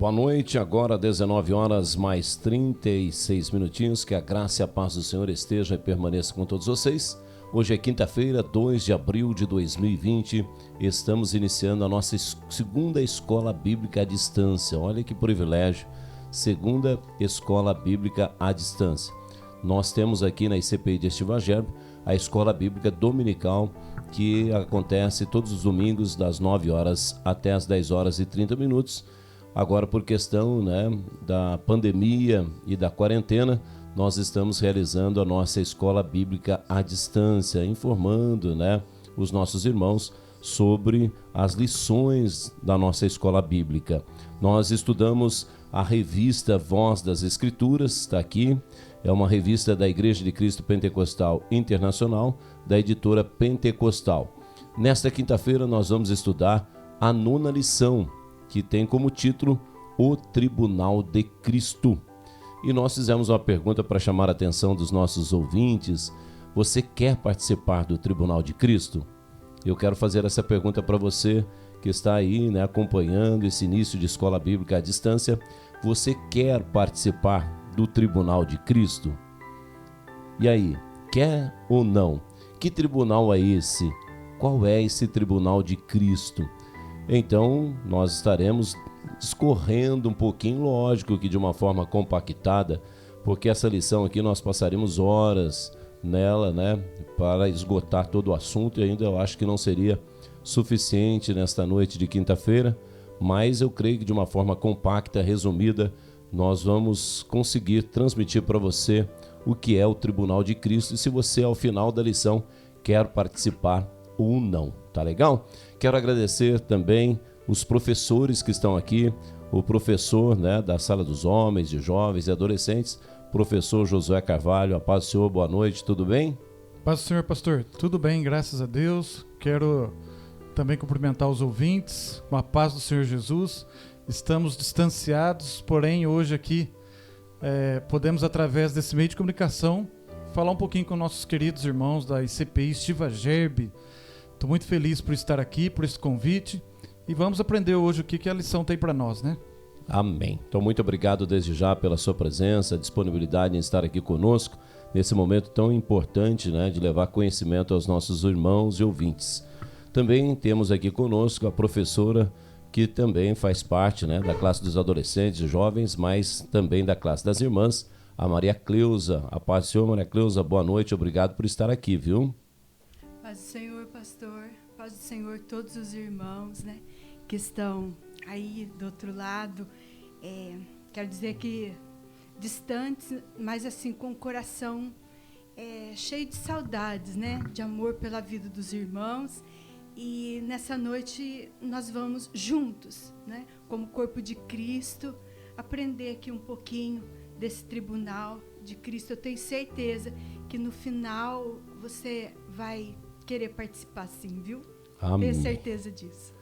boa noite. Agora 19 horas mais 36 minutinhos. Que a graça e a paz do Senhor esteja e permaneça com todos vocês. Hoje é quinta-feira, 2 de abril de 2020. Estamos iniciando a nossa segunda escola bíblica à distância. Olha que privilégio. Segunda escola bíblica à distância. Nós temos aqui na ICPI de Estivagerbe a escola bíblica dominical, que acontece todos os domingos das 9 horas até as 10 horas e 30 minutos. Agora, por questão da pandemia e da quarentena, nós estamos realizando a nossa escola bíblica à distância, informando os nossos irmãos sobre as lições da nossa escola bíblica. Nós estudamos a revista Voz das Escrituras, está aqui, é uma revista da Igreja de Cristo Pentecostal Internacional, da editora Pentecostal. Nesta quinta-feira nós vamos estudar a 9ª lição, que tem como título O Tribunal de Cristo. E nós fizemos uma pergunta para chamar a atenção dos nossos ouvintes. Você quer participar do Tribunal de Cristo? Eu quero fazer essa pergunta para você que está aí acompanhando esse início de escola bíblica à distância. Você quer participar do Tribunal de Cristo? E aí, quer ou não? Que tribunal é esse? Qual é esse Tribunal de Cristo? Então, nós estaremos discorrendo um pouquinho, lógico que de uma forma compactada, porque essa lição aqui nós passaremos horas nela, para esgotar todo o assunto, e ainda eu acho que não seria suficiente nesta noite de quinta-feira, mas eu creio que de uma forma compacta, resumida, nós vamos conseguir transmitir para você o que é o Tribunal de Cristo e se você, ao final da lição, quer participar ou não. Tá legal? Quero agradecer também os professores que estão aqui, o professor da Sala dos Homens, de Jovens e Adolescentes, professor Josué Carvalho. A paz do Senhor, boa noite, tudo bem? Paz do Senhor, pastor, tudo bem, graças a Deus. Quero também cumprimentar os ouvintes, com a paz do Senhor Jesus. Estamos distanciados, porém hoje aqui podemos, através desse meio de comunicação, falar um pouquinho com nossos queridos irmãos da ICPI Estivagerbe. Estou muito feliz por estar aqui, por esse convite, e vamos aprender hoje o que a lição tem para nós, Amém. Então, muito obrigado desde já pela sua presença, disponibilidade em estar aqui conosco, nesse momento tão importante de levar conhecimento aos nossos irmãos e ouvintes. Também temos aqui conosco a professora que também faz parte da classe dos adolescentes e jovens, mas também da classe das irmãs, a Maria Cleusa. A paz do Senhor, Maria Cleusa, boa noite, obrigado por estar aqui, viu? Paz do Senhor, pastor, paz do Senhor, todos os irmãos, que estão aí do outro lado. Quero dizer que distantes, mas assim, com o coração cheio de saudades, de amor pela vida dos irmãos. E nessa noite nós vamos juntos, como corpo de Cristo, aprender aqui um pouquinho desse tribunal de Cristo. Eu tenho certeza que no final você vai querer participar sim, viu? Amém. Tenho certeza disso.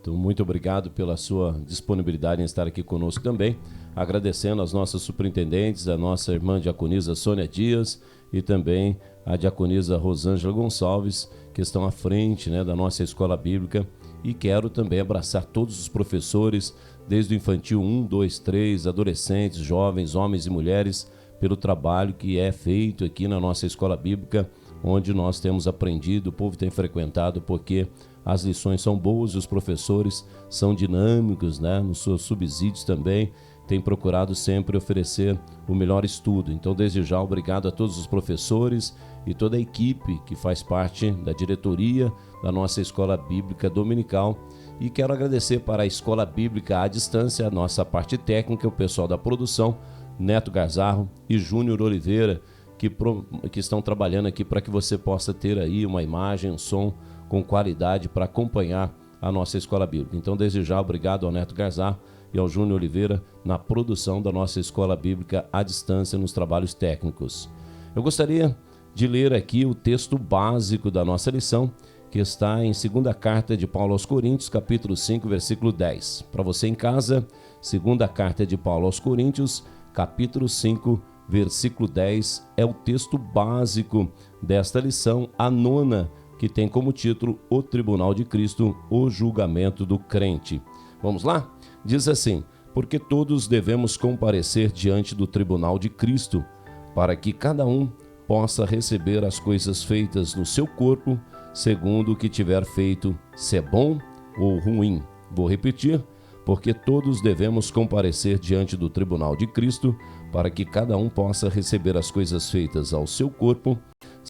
Então, muito obrigado pela sua disponibilidade em estar aqui conosco também. Agradecendo às nossas superintendentes, a nossa irmã diaconisa Sônia Dias e também a diaconisa Rosângela Gonçalves, que estão à frente da nossa escola bíblica. E quero também abraçar todos os professores, desde o infantil 1, 2, 3, adolescentes, jovens, homens e mulheres, pelo trabalho que é feito aqui na nossa escola bíblica, onde nós temos aprendido, o povo tem frequentado, porque as lições são boas, os professores são dinâmicos, nos seus subsídios também, tem procurado sempre oferecer o melhor estudo. Então, desde já, obrigado a todos os professores e toda a equipe que faz parte da diretoria da nossa Escola Bíblica Dominical. E quero agradecer para a Escola Bíblica à Distância, a nossa parte técnica, o pessoal da produção, Neto Garzarro e Júnior Oliveira, que estão trabalhando aqui para que você possa ter aí uma imagem, um som com qualidade para acompanhar a nossa Escola Bíblica. Então, desde já, obrigado ao Neto Garzarro e ao Júnior Oliveira na produção da nossa Escola Bíblica à Distância nos trabalhos técnicos. Eu gostaria de ler aqui o texto básico da nossa lição, que está em 2ª Carta de Paulo aos Coríntios, capítulo 5, versículo 10. Para você em casa, 2ª Carta de Paulo aos Coríntios, capítulo 5, versículo 10, é o texto básico desta lição, a 9ª, que tem como título O Tribunal de Cristo, o Julgamento do Crente. Vamos lá? Diz assim: porque todos devemos comparecer diante do tribunal de Cristo, para que cada um possa receber as coisas feitas no seu corpo, segundo o que tiver feito, se é bom ou ruim. Vou repetir, porque todos devemos comparecer diante do tribunal de Cristo, para que cada um possa receber as coisas feitas ao seu corpo,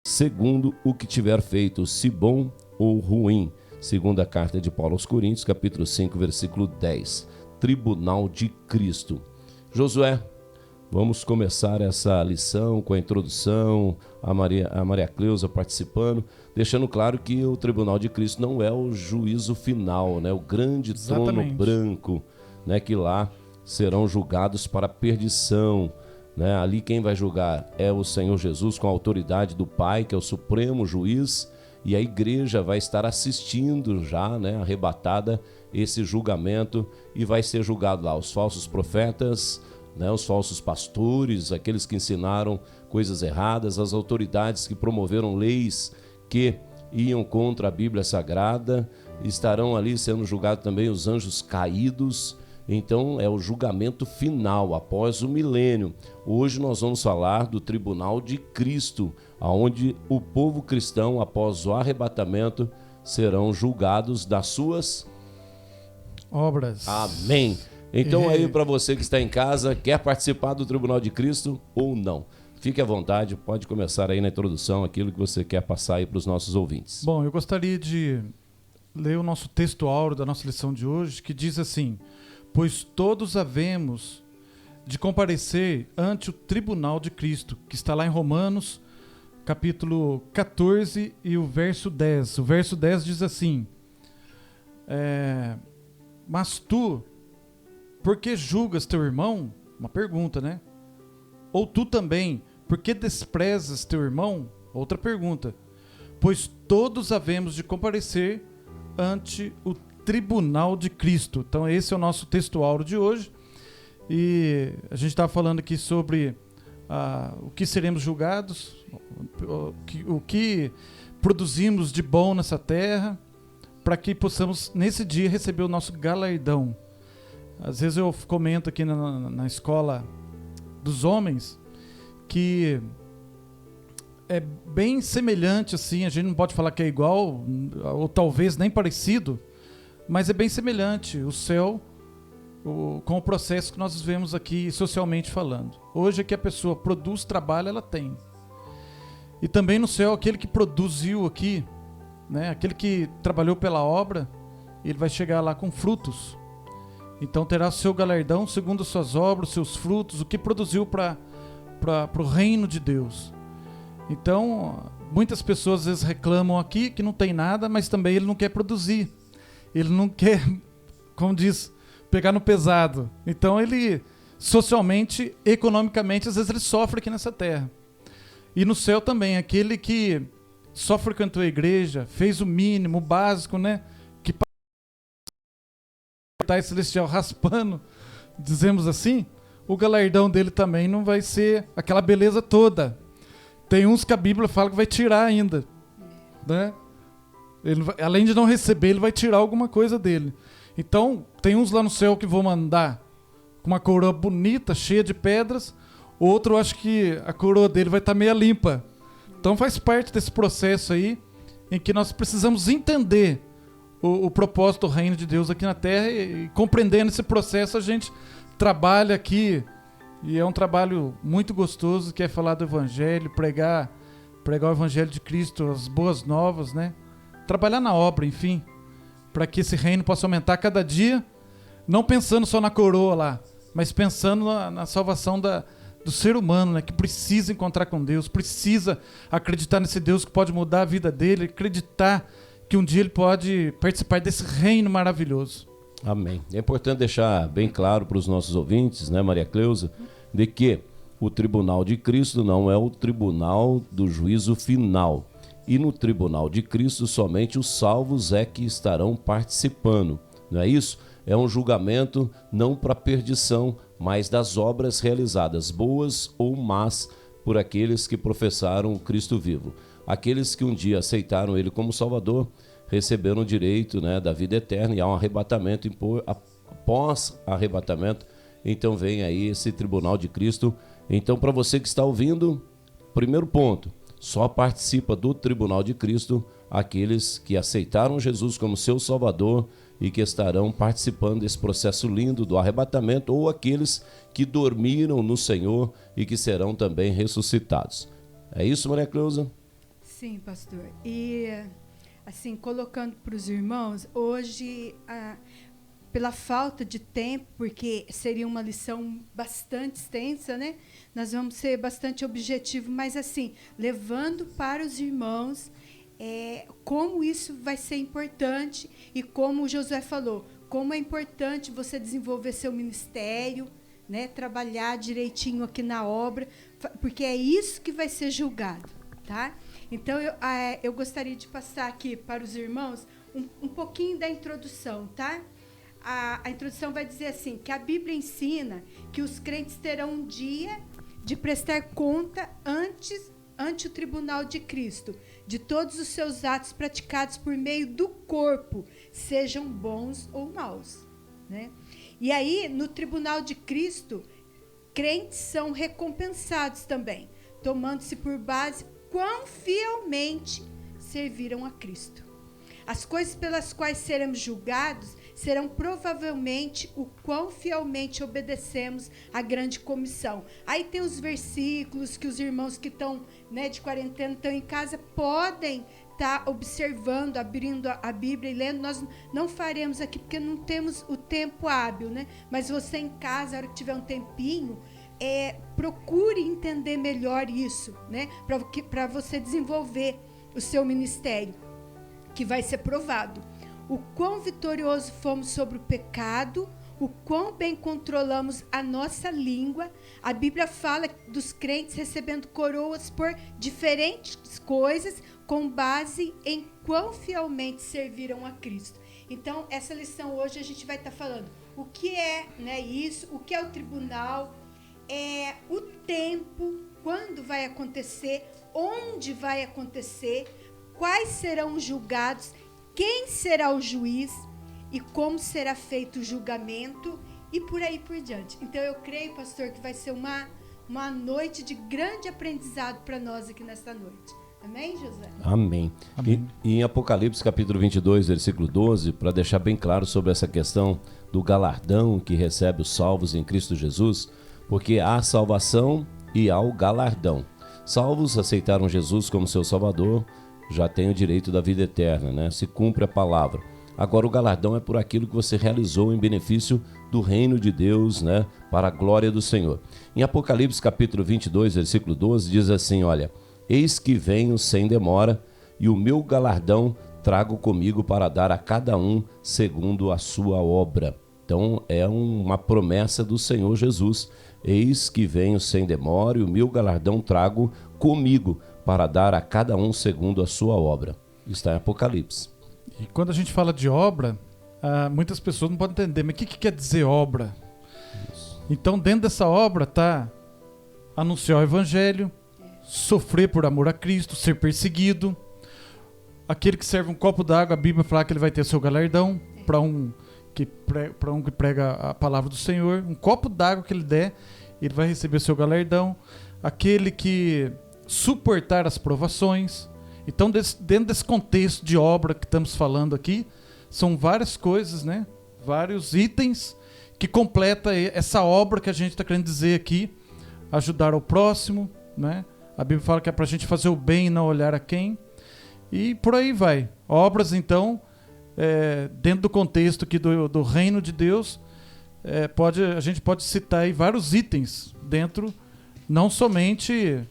segundo o que tiver feito, se bom ou ruim. Segunda carta de Paulo aos Coríntios, capítulo 5, versículo 10. Tribunal de Cristo. Josué, vamos começar essa lição com a introdução, a Maria Cleusa participando, deixando claro que o Tribunal de Cristo não é o juízo final, né? O grande trono branco, né? Que lá serão julgados para a perdição, né? Ali quem vai julgar é o Senhor Jesus com a autoridade do Pai, que é o supremo juiz, e a igreja vai estar assistindo já, né? Arrebatada esse julgamento, e vai ser julgado lá os falsos profetas, né, os falsos pastores, aqueles que ensinaram coisas erradas, as autoridades que promoveram leis que iam contra a Bíblia Sagrada, estarão ali sendo julgados também os anjos caídos. Então é o julgamento final após o milênio. Hoje nós vamos falar do Tribunal de Cristo, onde o povo cristão, após o arrebatamento, serão julgados das suas obras. Amém. Então aí, para você que está em casa, quer participar do Tribunal de Cristo ou não? Fique à vontade, pode começar aí na introdução aquilo que você quer passar aí para os nossos ouvintes. Bom, eu gostaria de ler o nosso texto áureo da nossa lição de hoje, que diz assim: pois todos havemos de comparecer ante o Tribunal de Cristo, que está lá em Romanos, capítulo 14 e o verso 10. O verso 10 diz assim: mas tu, por que julgas teu irmão? Uma pergunta, né? Ou tu também, por que desprezas teu irmão? Outra pergunta. Pois todos havemos de comparecer ante o Tribunal de Cristo. Então esse é o nosso texto áureo de hoje. E a gente está falando aqui sobre o que seremos julgados, o que produzimos de bom nessa terra, para que possamos nesse dia receber o nosso galardão. Às vezes eu comento aqui na escola dos homens que é bem semelhante, assim, a gente não pode falar que é igual, ou talvez nem parecido, mas é bem semelhante o céu com o processo que nós vemos aqui socialmente falando. Hoje é que a pessoa produz trabalho, ela tem. E também no céu, aquele que produziu aqui, né, aquele que trabalhou pela obra, ele vai chegar lá com frutos. Então terá o seu galardão segundo as suas obras, seus frutos, o que produziu para o reino de Deus. Então, muitas pessoas às vezes reclamam aqui que não tem nada, mas também ele não quer produzir. Ele não quer, como diz, pegar no pesado. Então ele, socialmente, economicamente, às vezes ele sofre aqui nessa terra. E no céu também, aquele que só frequentou a igreja, fez o mínimo, o básico, né? Que está celestial raspando, dizemos assim, o galardão dele também não vai ser aquela beleza toda. Tem uns que a Bíblia fala que vai tirar ainda, né? Ele vai, além de não receber, ele vai tirar alguma coisa dele. Então, tem uns lá no céu que vão mandar com uma coroa bonita, cheia de pedras. Outro, eu acho que a coroa dele vai estar meio limpa. Então, faz parte desse processo aí, em que nós precisamos entender o propósito do reino de Deus aqui na Terra. E compreendendo esse processo, a gente trabalha aqui. E é um trabalho muito gostoso, que é falar do Evangelho, pregar o Evangelho de Cristo, as boas novas, né? Trabalhar na obra, enfim, para que esse reino possa aumentar cada dia, não pensando só na coroa lá, mas pensando na salvação do ser humano, né? Que precisa encontrar com Deus, precisa acreditar nesse Deus que pode mudar a vida dele, acreditar que um dia ele pode participar desse reino maravilhoso. Amém. É importante deixar bem claro para os nossos ouvintes, né, Maria Cleusa, de que o Tribunal de Cristo não é o tribunal do juízo final. E no Tribunal de Cristo somente os salvos é que estarão participando. Não é isso? É um julgamento não para perdição, mas das obras realizadas, boas ou más, por aqueles que professaram o Cristo vivo. Aqueles que um dia aceitaram Ele como Salvador, receberam o direito, né, da vida eterna, e há um arrebatamento. Após arrebatamento, então vem aí esse tribunal de Cristo. Então, para você que está ouvindo, primeiro ponto, só participa do tribunal de Cristo aqueles que aceitaram Jesus como seu Salvador e que estarão participando desse processo lindo do arrebatamento, ou aqueles que dormiram no Senhor e que serão também ressuscitados. É isso, Maria Cleusa? Sim, pastor. E, assim, colocando para os irmãos, hoje, pela falta de tempo, porque seria uma lição bastante extensa, né? Nós vamos ser bastante objetivos, mas, assim, levando para os irmãos como isso vai ser importante e como o Josué falou, como é importante você desenvolver seu ministério, né? Trabalhar direitinho aqui na obra, porque é isso que vai ser julgado, tá? Então, eu gostaria de passar aqui para os irmãos um pouquinho da introdução, tá? A introdução vai dizer assim, que a Bíblia ensina que os crentes terão um dia de prestar conta ante o tribunal de Cristo, de todos os seus atos praticados por meio do corpo, sejam bons ou maus, né? E aí, no tribunal de Cristo, crentes são recompensados também, tomando-se por base quão fielmente serviram a Cristo. As coisas pelas quais seremos julgados serão provavelmente o quão fielmente obedecemos à grande comissão. Aí tem os versículos que os irmãos que estão, né, de quarentena, estão em casa, podem estar observando, abrindo a Bíblia e lendo. Nós não faremos aqui porque não temos o tempo hábil, né? Mas você em casa, a hora que tiver um tempinho, procure entender melhor isso, né? Para você desenvolver o seu ministério, que vai ser provado. O quão vitorioso fomos sobre o pecado, o quão bem controlamos a nossa língua. A Bíblia fala dos crentes recebendo coroas por diferentes coisas, com base em quão fielmente serviram a Cristo. Então, essa lição hoje a gente vai estar falando o que é, né, isso, o que é o tribunal, o tempo, quando vai acontecer, onde vai acontecer, quais serão os julgados, quem será o juiz e como será feito o julgamento e por aí por diante. Então, eu creio, pastor, que vai ser uma noite de grande aprendizado para nós aqui nesta noite. Amém, José? Amém. Amém. E em Apocalipse, capítulo 22, versículo 12, para deixar bem claro sobre essa questão do galardão que recebe os salvos em Cristo Jesus, porque há salvação e há o galardão. Salvos aceitaram Jesus como seu Salvador, já tem o direito da vida eterna, né? Se cumpre a palavra. Agora o galardão é por aquilo que você realizou em benefício do reino de Deus, né? Para a glória do Senhor. Em Apocalipse capítulo 22, versículo 12, diz assim, olha: eis que venho sem demora, e o meu galardão trago comigo para dar a cada um segundo a sua obra. Então é uma promessa do Senhor Jesus. Eis que venho sem demora, e o meu galardão trago comigo para dar a cada um segundo a sua obra. Está em Apocalipse. E quando a gente fala de obra, muitas pessoas não podem entender, mas o que quer dizer obra? Isso. Então, dentro dessa obra está anunciar o evangelho, sofrer por amor a Cristo, ser perseguido. Aquele que serve um copo d'água, a Bíblia fala que ele vai ter seu galardão. Para um que prega a palavra do Senhor, um copo d'água que ele der, ele vai receber seu galardão. Aquele que suportar as provações. Então, dentro desse contexto de obra que estamos falando aqui, são várias coisas, né? Vários itens que completa essa obra que a gente está querendo dizer aqui, ajudar ao próximo, né? A Bíblia fala que é para a gente fazer o bem e não olhar a quem, e por aí vai. Obras, então, dentro do contexto aqui do reino de Deus, a gente pode citar aí vários itens dentro, não somente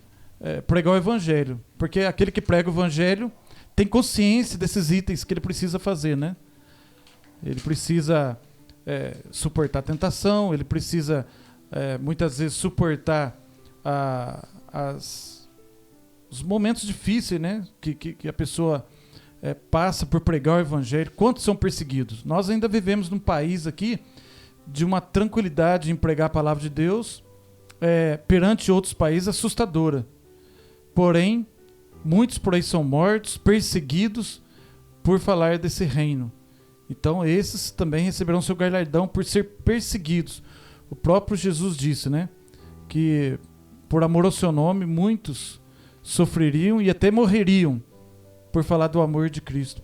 pregar o evangelho, porque aquele que prega o evangelho tem consciência desses itens que ele precisa fazer, né? Ele precisa suportar a tentação, ele precisa muitas vezes suportar os momentos difíceis, né? Que a pessoa passa por pregar o evangelho. Quantos são perseguidos? Nós ainda vivemos num país aqui de uma tranquilidade em pregar a palavra de Deus perante outros países assustadora. Porém, muitos por aí são mortos, perseguidos por falar desse reino. Então, esses também receberão seu galardão por ser perseguidos. O próprio Jesus disse, né, que por amor ao seu nome, muitos sofreriam e até morreriam por falar do amor de Cristo.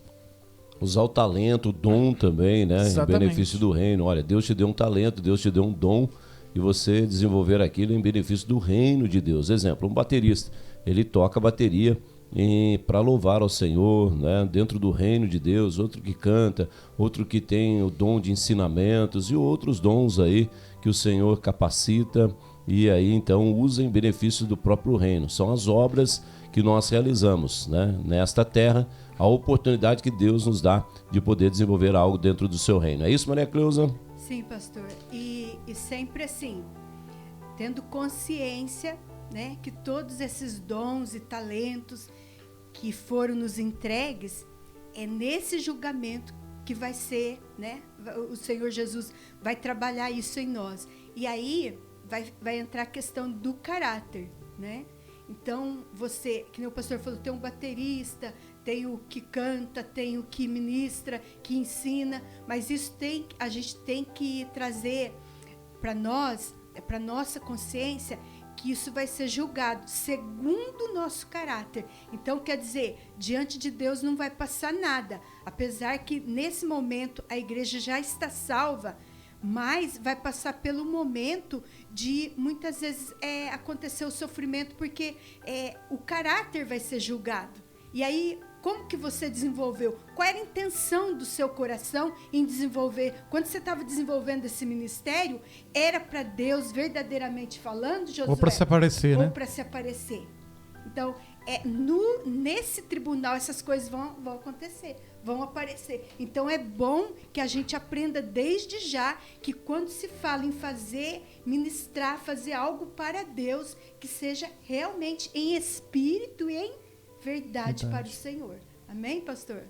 Usar o talento, o dom também, né? Exatamente. Em benefício do reino. Olha, Deus te deu um talento, Deus te deu um dom e você desenvolver aquilo em benefício do reino de Deus. Exemplo, um baterista, ele toca bateria para louvar ao Senhor, né? Dentro do reino de Deus. Outro que canta, outro que tem o dom de ensinamentos e outros dons aí que o Senhor capacita e aí então usa em benefício do próprio reino. São as obras que nós realizamos, né, nesta terra, a oportunidade que Deus nos dá de poder desenvolver algo dentro do seu reino. É isso, Maria Cleusa? Sim, pastor. E sempre assim, tendo consciência, né, que todos esses dons e talentos que foram nos entregues, é nesse julgamento que vai ser, né, o Senhor Jesus vai trabalhar isso em nós. E aí vai entrar a questão do caráter, né? Então, você, que nem o pastor falou, tem um baterista, tem o que canta, tem o que ministra, que ensina, mas isso a gente tem que trazer para nós, para nossa consciência, que isso vai ser julgado segundo o nosso caráter. Então, quer dizer, diante de Deus não vai passar nada, apesar que nesse momento a igreja já está salva, mas vai passar pelo momento de, muitas vezes, acontecer o sofrimento, porque o caráter vai ser julgado. E aí, como que você desenvolveu? Qual era a intenção do seu coração em desenvolver? Quando você estava desenvolvendo esse ministério, era para Deus, verdadeiramente falando, Josué? Ou para se aparecer, né? Ou para se aparecer. Então, nesse tribunal, essas coisas vão acontecer, vão aparecer. Então, é bom que a gente aprenda desde já que quando se fala em fazer, ministrar, fazer algo para Deus, que seja realmente em espírito e em verdade para o Senhor. Amém, pastor?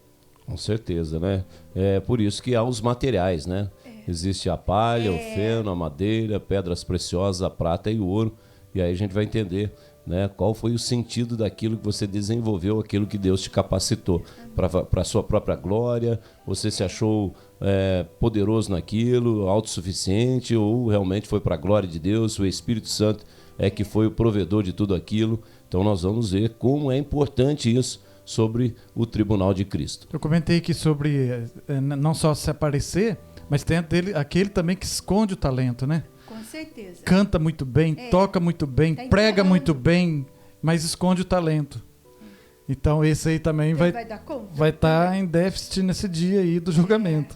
Com certeza, né? É por isso que há os materiais, né? Existe a palha, o feno, a madeira, pedras preciosas, a prata e o ouro. E aí a gente vai entender, né, qual foi o sentido daquilo que você desenvolveu, aquilo que Deus te capacitou para a sua própria glória. Você se achou poderoso naquilo, autossuficiente, ou realmente foi para a glória de Deus, o Espírito Santo que foi o provedor de tudo aquilo. Então nós vamos ver como é importante isso sobre o tribunal de Cristo. Eu comentei aqui sobre não só se aparecer, mas tem aquele também que esconde o talento, né? Com certeza. Canta muito bem, toca muito bem, prega muito bem, mas esconde o talento. Então esse aí também vai estar em déficit nesse dia aí do julgamento.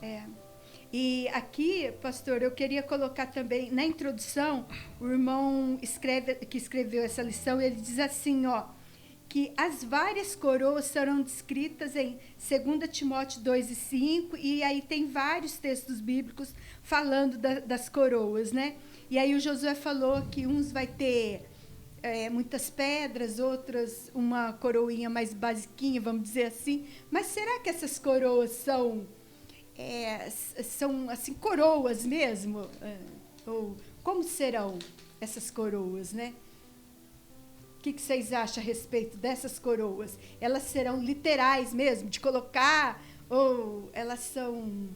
E aqui, pastor, eu queria colocar também, na introdução, o irmão que escreveu essa lição, ele diz assim, que as várias coroas serão descritas em 2 Timóteo 2:5, e aí tem vários textos bíblicos falando das coroas, né? E aí o Josué falou que uns vai ter muitas pedras, outras uma coroinha mais basiquinha, vamos dizer assim. Mas será que essas coroas são assim, coroas mesmo? Ou como serão essas coroas, né? O que vocês acham a respeito dessas coroas? Elas serão literais mesmo, de colocar, ou elas são...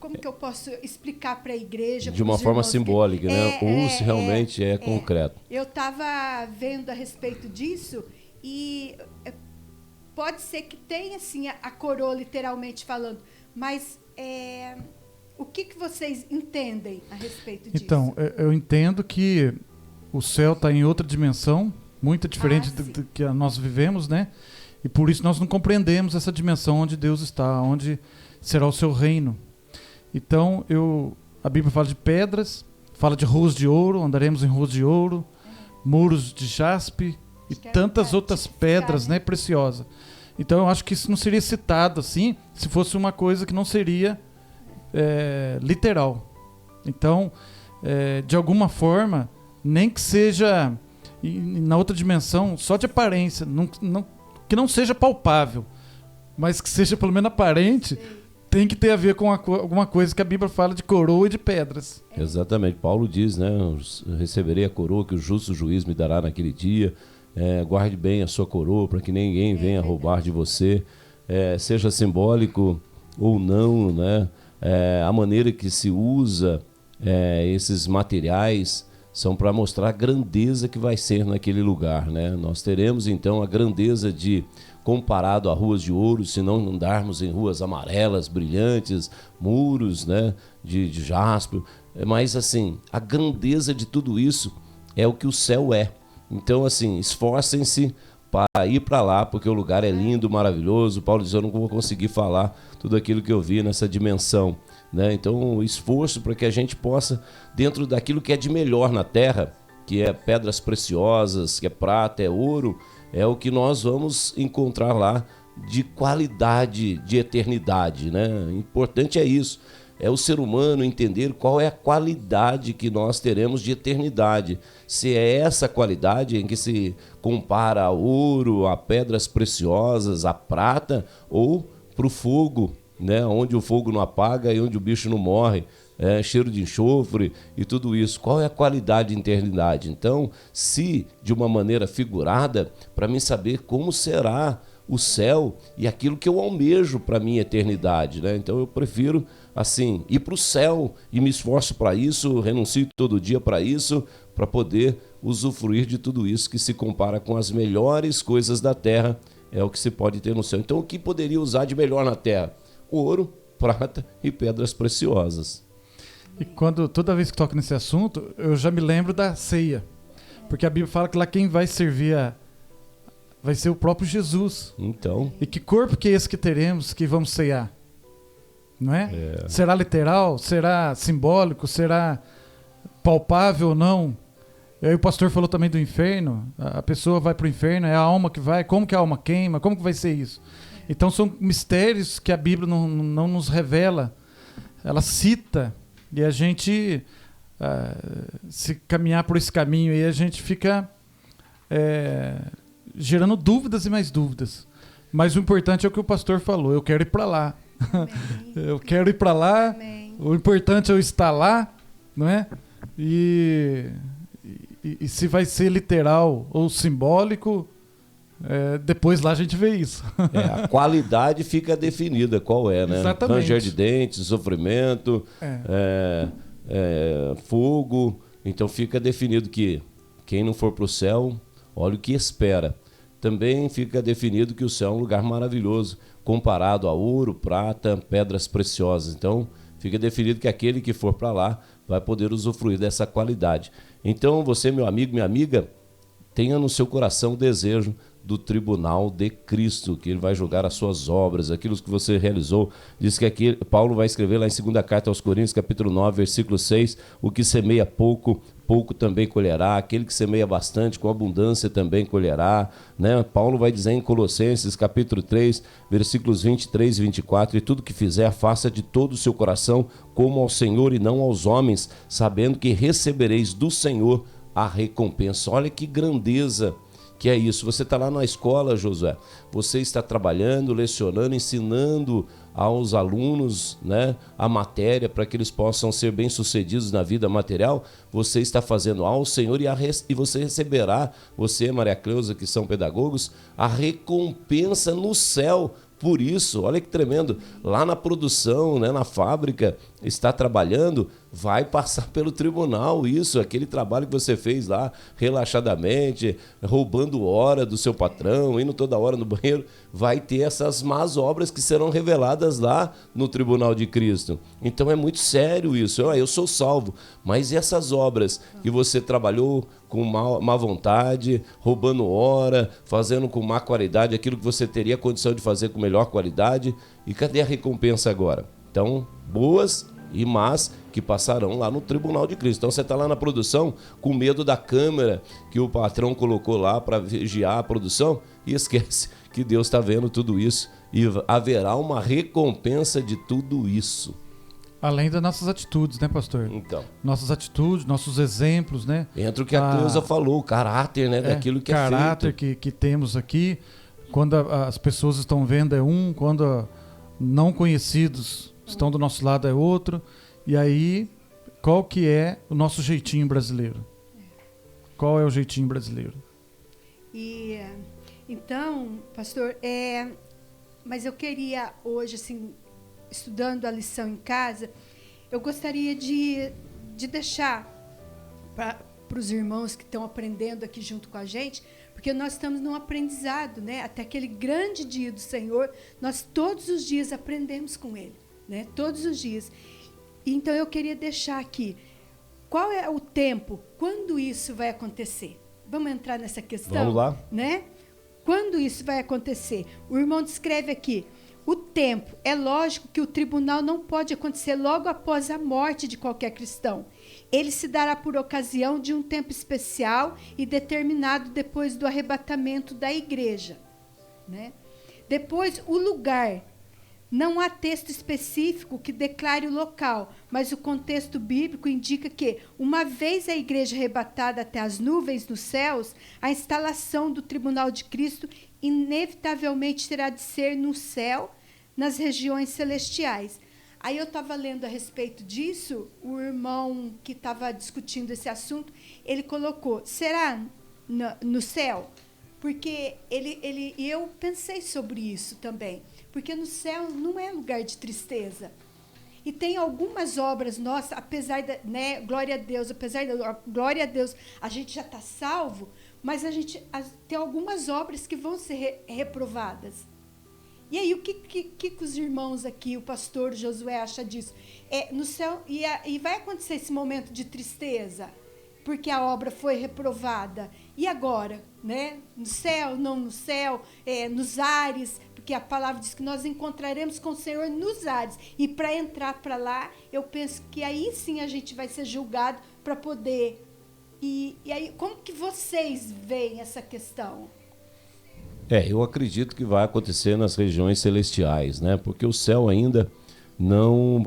como que eu posso explicar para a igreja? De uma forma simbólica, né? Ou se realmente é concreto. Eu estava vendo a respeito disso e pode ser que tenha, assim, a coroa literalmente falando, mas o que vocês entendem a respeito disso? Então, eu entendo que o céu está em outra dimensão, muito diferente do que nós vivemos, né? E por isso nós não compreendemos essa dimensão onde Deus está, onde será o seu reino. Então, a Bíblia fala de pedras, fala de ruas de ouro, andaremos em ruas de ouro, muros de jaspe e tantas outras pedras, né, preciosas. Então, eu acho que isso não seria citado assim, se fosse uma coisa que não seria literal. Então, de alguma forma, nem que seja na outra dimensão, só de aparência, que não seja palpável, mas que seja pelo menos aparente, tem que ter a ver com alguma coisa que a Bíblia fala de coroa e de pedras. Exatamente. Paulo diz, né? Eu receberei a coroa que o justo juiz me dará naquele dia. Guarde bem a sua coroa para que ninguém venha roubar de você. Seja simbólico ou não, né? A maneira que se usa esses materiais são para mostrar a grandeza que vai ser naquele lugar, né? Nós teremos então a grandeza de, comparado a ruas de ouro, se não andarmos em ruas amarelas, brilhantes, muros, né, de jaspe, mas assim, a grandeza de tudo isso é o que o céu é. Então assim, esforcem-se para ir para lá, porque o lugar é lindo, maravilhoso. Paulo diz, eu não vou conseguir falar tudo aquilo que eu vi nessa dimensão, né? Então, esforço para que a gente possa, dentro daquilo que é de melhor na terra, que é pedras preciosas, que é prata, é ouro, é o que nós vamos encontrar lá de qualidade, de eternidade, né? Importante é isso. É o ser humano entender qual é a qualidade que nós teremos de eternidade. Se é essa qualidade em que se compara ao ouro, a pedras preciosas, a prata, ou para o fogo, né? Onde o fogo não apaga e onde o bicho não morre, cheiro de enxofre e tudo isso. Qual é a qualidade de eternidade? Então, se de uma maneira figurada, para mim saber como será o céu e aquilo que eu almejo para a minha eternidade, né? Então eu prefiro assim ir para o céu e me esforço para isso, renuncio todo dia para isso, para poder usufruir de tudo isso que se compara com as melhores coisas da terra, é o que se pode ter no céu. Então o que poderia usar de melhor na terra? Ouro, prata e pedras preciosas. E toda vez que toco nesse assunto, eu já me lembro da ceia, porque a Bíblia fala que lá quem vai servir vai ser o próprio Jesus. Então. E que corpo que é esse que teremos, que vamos ceiar? Não é? Será literal? Será simbólico? Será palpável ou não? E aí o pastor falou também do inferno. A pessoa vai para o inferno, é a alma que vai. Como que a alma queima? Como que vai ser isso? Então são mistérios que a Bíblia não nos revela. Ela cita. E a gente, se caminhar por esse caminho, aí a gente fica gerando dúvidas e mais dúvidas. Mas o importante é o que o pastor falou. Eu quero ir para lá. Eu quero ir para lá. Amém. O importante é eu estar lá, não é? E se vai ser literal ou simbólico, depois lá a gente vê isso. A qualidade fica definida, qual é, né? Exatamente. Ranger de dentes, sofrimento, fogo. Então fica definido que quem não for para o céu, olha o que espera. Também fica definido que o céu é um lugar maravilhoso, comparado a ouro, prata, pedras preciosas. Então, fica definido que aquele que for para lá vai poder usufruir dessa qualidade. Então, você, meu amigo, minha amiga, tenha no seu coração o desejo do tribunal de Cristo, que ele vai julgar as suas obras, aquilo que você realizou. Diz que aqui Paulo vai escrever lá em 2ª carta aos Coríntios, capítulo 9, versículo 6, o que semeia pouco, pouco também colherá, aquele que semeia bastante, com abundância também colherá, né? Paulo vai dizer em Colossenses, capítulo 3, versículos 23 e 24, e tudo que fizer, faça de todo o seu coração, como ao Senhor e não aos homens, sabendo que recebereis do Senhor a recompensa. Olha que grandeza que é isso. Você está lá na escola, Josué, você está trabalhando, lecionando, ensinando aos alunos, né, a matéria para que eles possam ser bem-sucedidos na vida material. Você está fazendo ao Senhor e você receberá, você, Maria Cleusa, que são pedagogos, a recompensa no céu. Por isso, olha que tremendo, lá na produção, né, na fábrica, está trabalhando, vai passar pelo tribunal isso, aquele trabalho que você fez lá, relaxadamente, roubando hora do seu patrão, indo toda hora no banheiro, vai ter essas más obras que serão reveladas lá no tribunal de Cristo. Então é muito sério isso. Eu sou salvo, mas e essas obras que você trabalhou com má vontade, roubando hora, fazendo com má qualidade aquilo que você teria condição de fazer com melhor qualidade, e cadê a recompensa agora? Então, boas e más que passarão lá no tribunal de Cristo. Então você está lá na produção com medo da câmera que o patrão colocou lá para vigiar a produção e esquece que Deus está vendo tudo isso e haverá uma recompensa de tudo isso. Além das nossas atitudes, né, pastor? Então. Nossas atitudes, nossos exemplos, né? Entra o que a Cleusa falou, o caráter, né, daquilo que é feito. O caráter que temos aqui, quando as pessoas estão vendo é um, quando não conhecidos estão do nosso lado é outro. E aí, qual que é o nosso jeitinho brasileiro? Qual é o jeitinho brasileiro? E então, pastor, mas eu queria hoje, assim, estudando a lição em casa, eu gostaria de de deixar para os irmãos que estão aprendendo aqui junto com a gente, porque nós estamos num aprendizado, né? Até aquele grande dia do Senhor, nós todos os dias aprendemos com Ele, né? Todos os dias. Então eu queria deixar aqui, qual é o tempo, quando isso vai acontecer? Vamos entrar nessa questão? Vamos lá. Né? Quando isso vai acontecer? O irmão descreve aqui, o tempo. É lógico que o tribunal não pode acontecer logo após a morte de qualquer cristão. Ele se dará por ocasião de um tempo especial e determinado depois do arrebatamento da igreja, né? Depois, o lugar. Não há texto específico que declare o local, mas o contexto bíblico indica que, uma vez a igreja arrebatada até as nuvens dos céus, a instalação do tribunal de Cristo inevitavelmente terá de ser no céu, nas regiões celestiais. Aí eu estava lendo a respeito disso, o irmão que estava discutindo esse assunto, ele colocou, será no céu? Porque eu pensei sobre isso também, porque no céu não é lugar de tristeza. E tem algumas obras nossas, apesar da, né, glória a Deus, a gente já está salvo, mas tem algumas obras que vão ser reprovadas. E aí, o que os irmãos aqui, o pastor Josué acha disso? No céu, e vai acontecer esse momento de tristeza, porque a obra foi reprovada. E agora? Né? No céu, não no céu, nos ares, porque a palavra diz que nós encontraremos com o Senhor nos ares. E para entrar para lá, eu penso que aí sim a gente vai ser julgado para poder... E aí, como que vocês veem essa questão? Eu acredito que vai acontecer nas regiões celestiais, né? Porque o céu ainda não...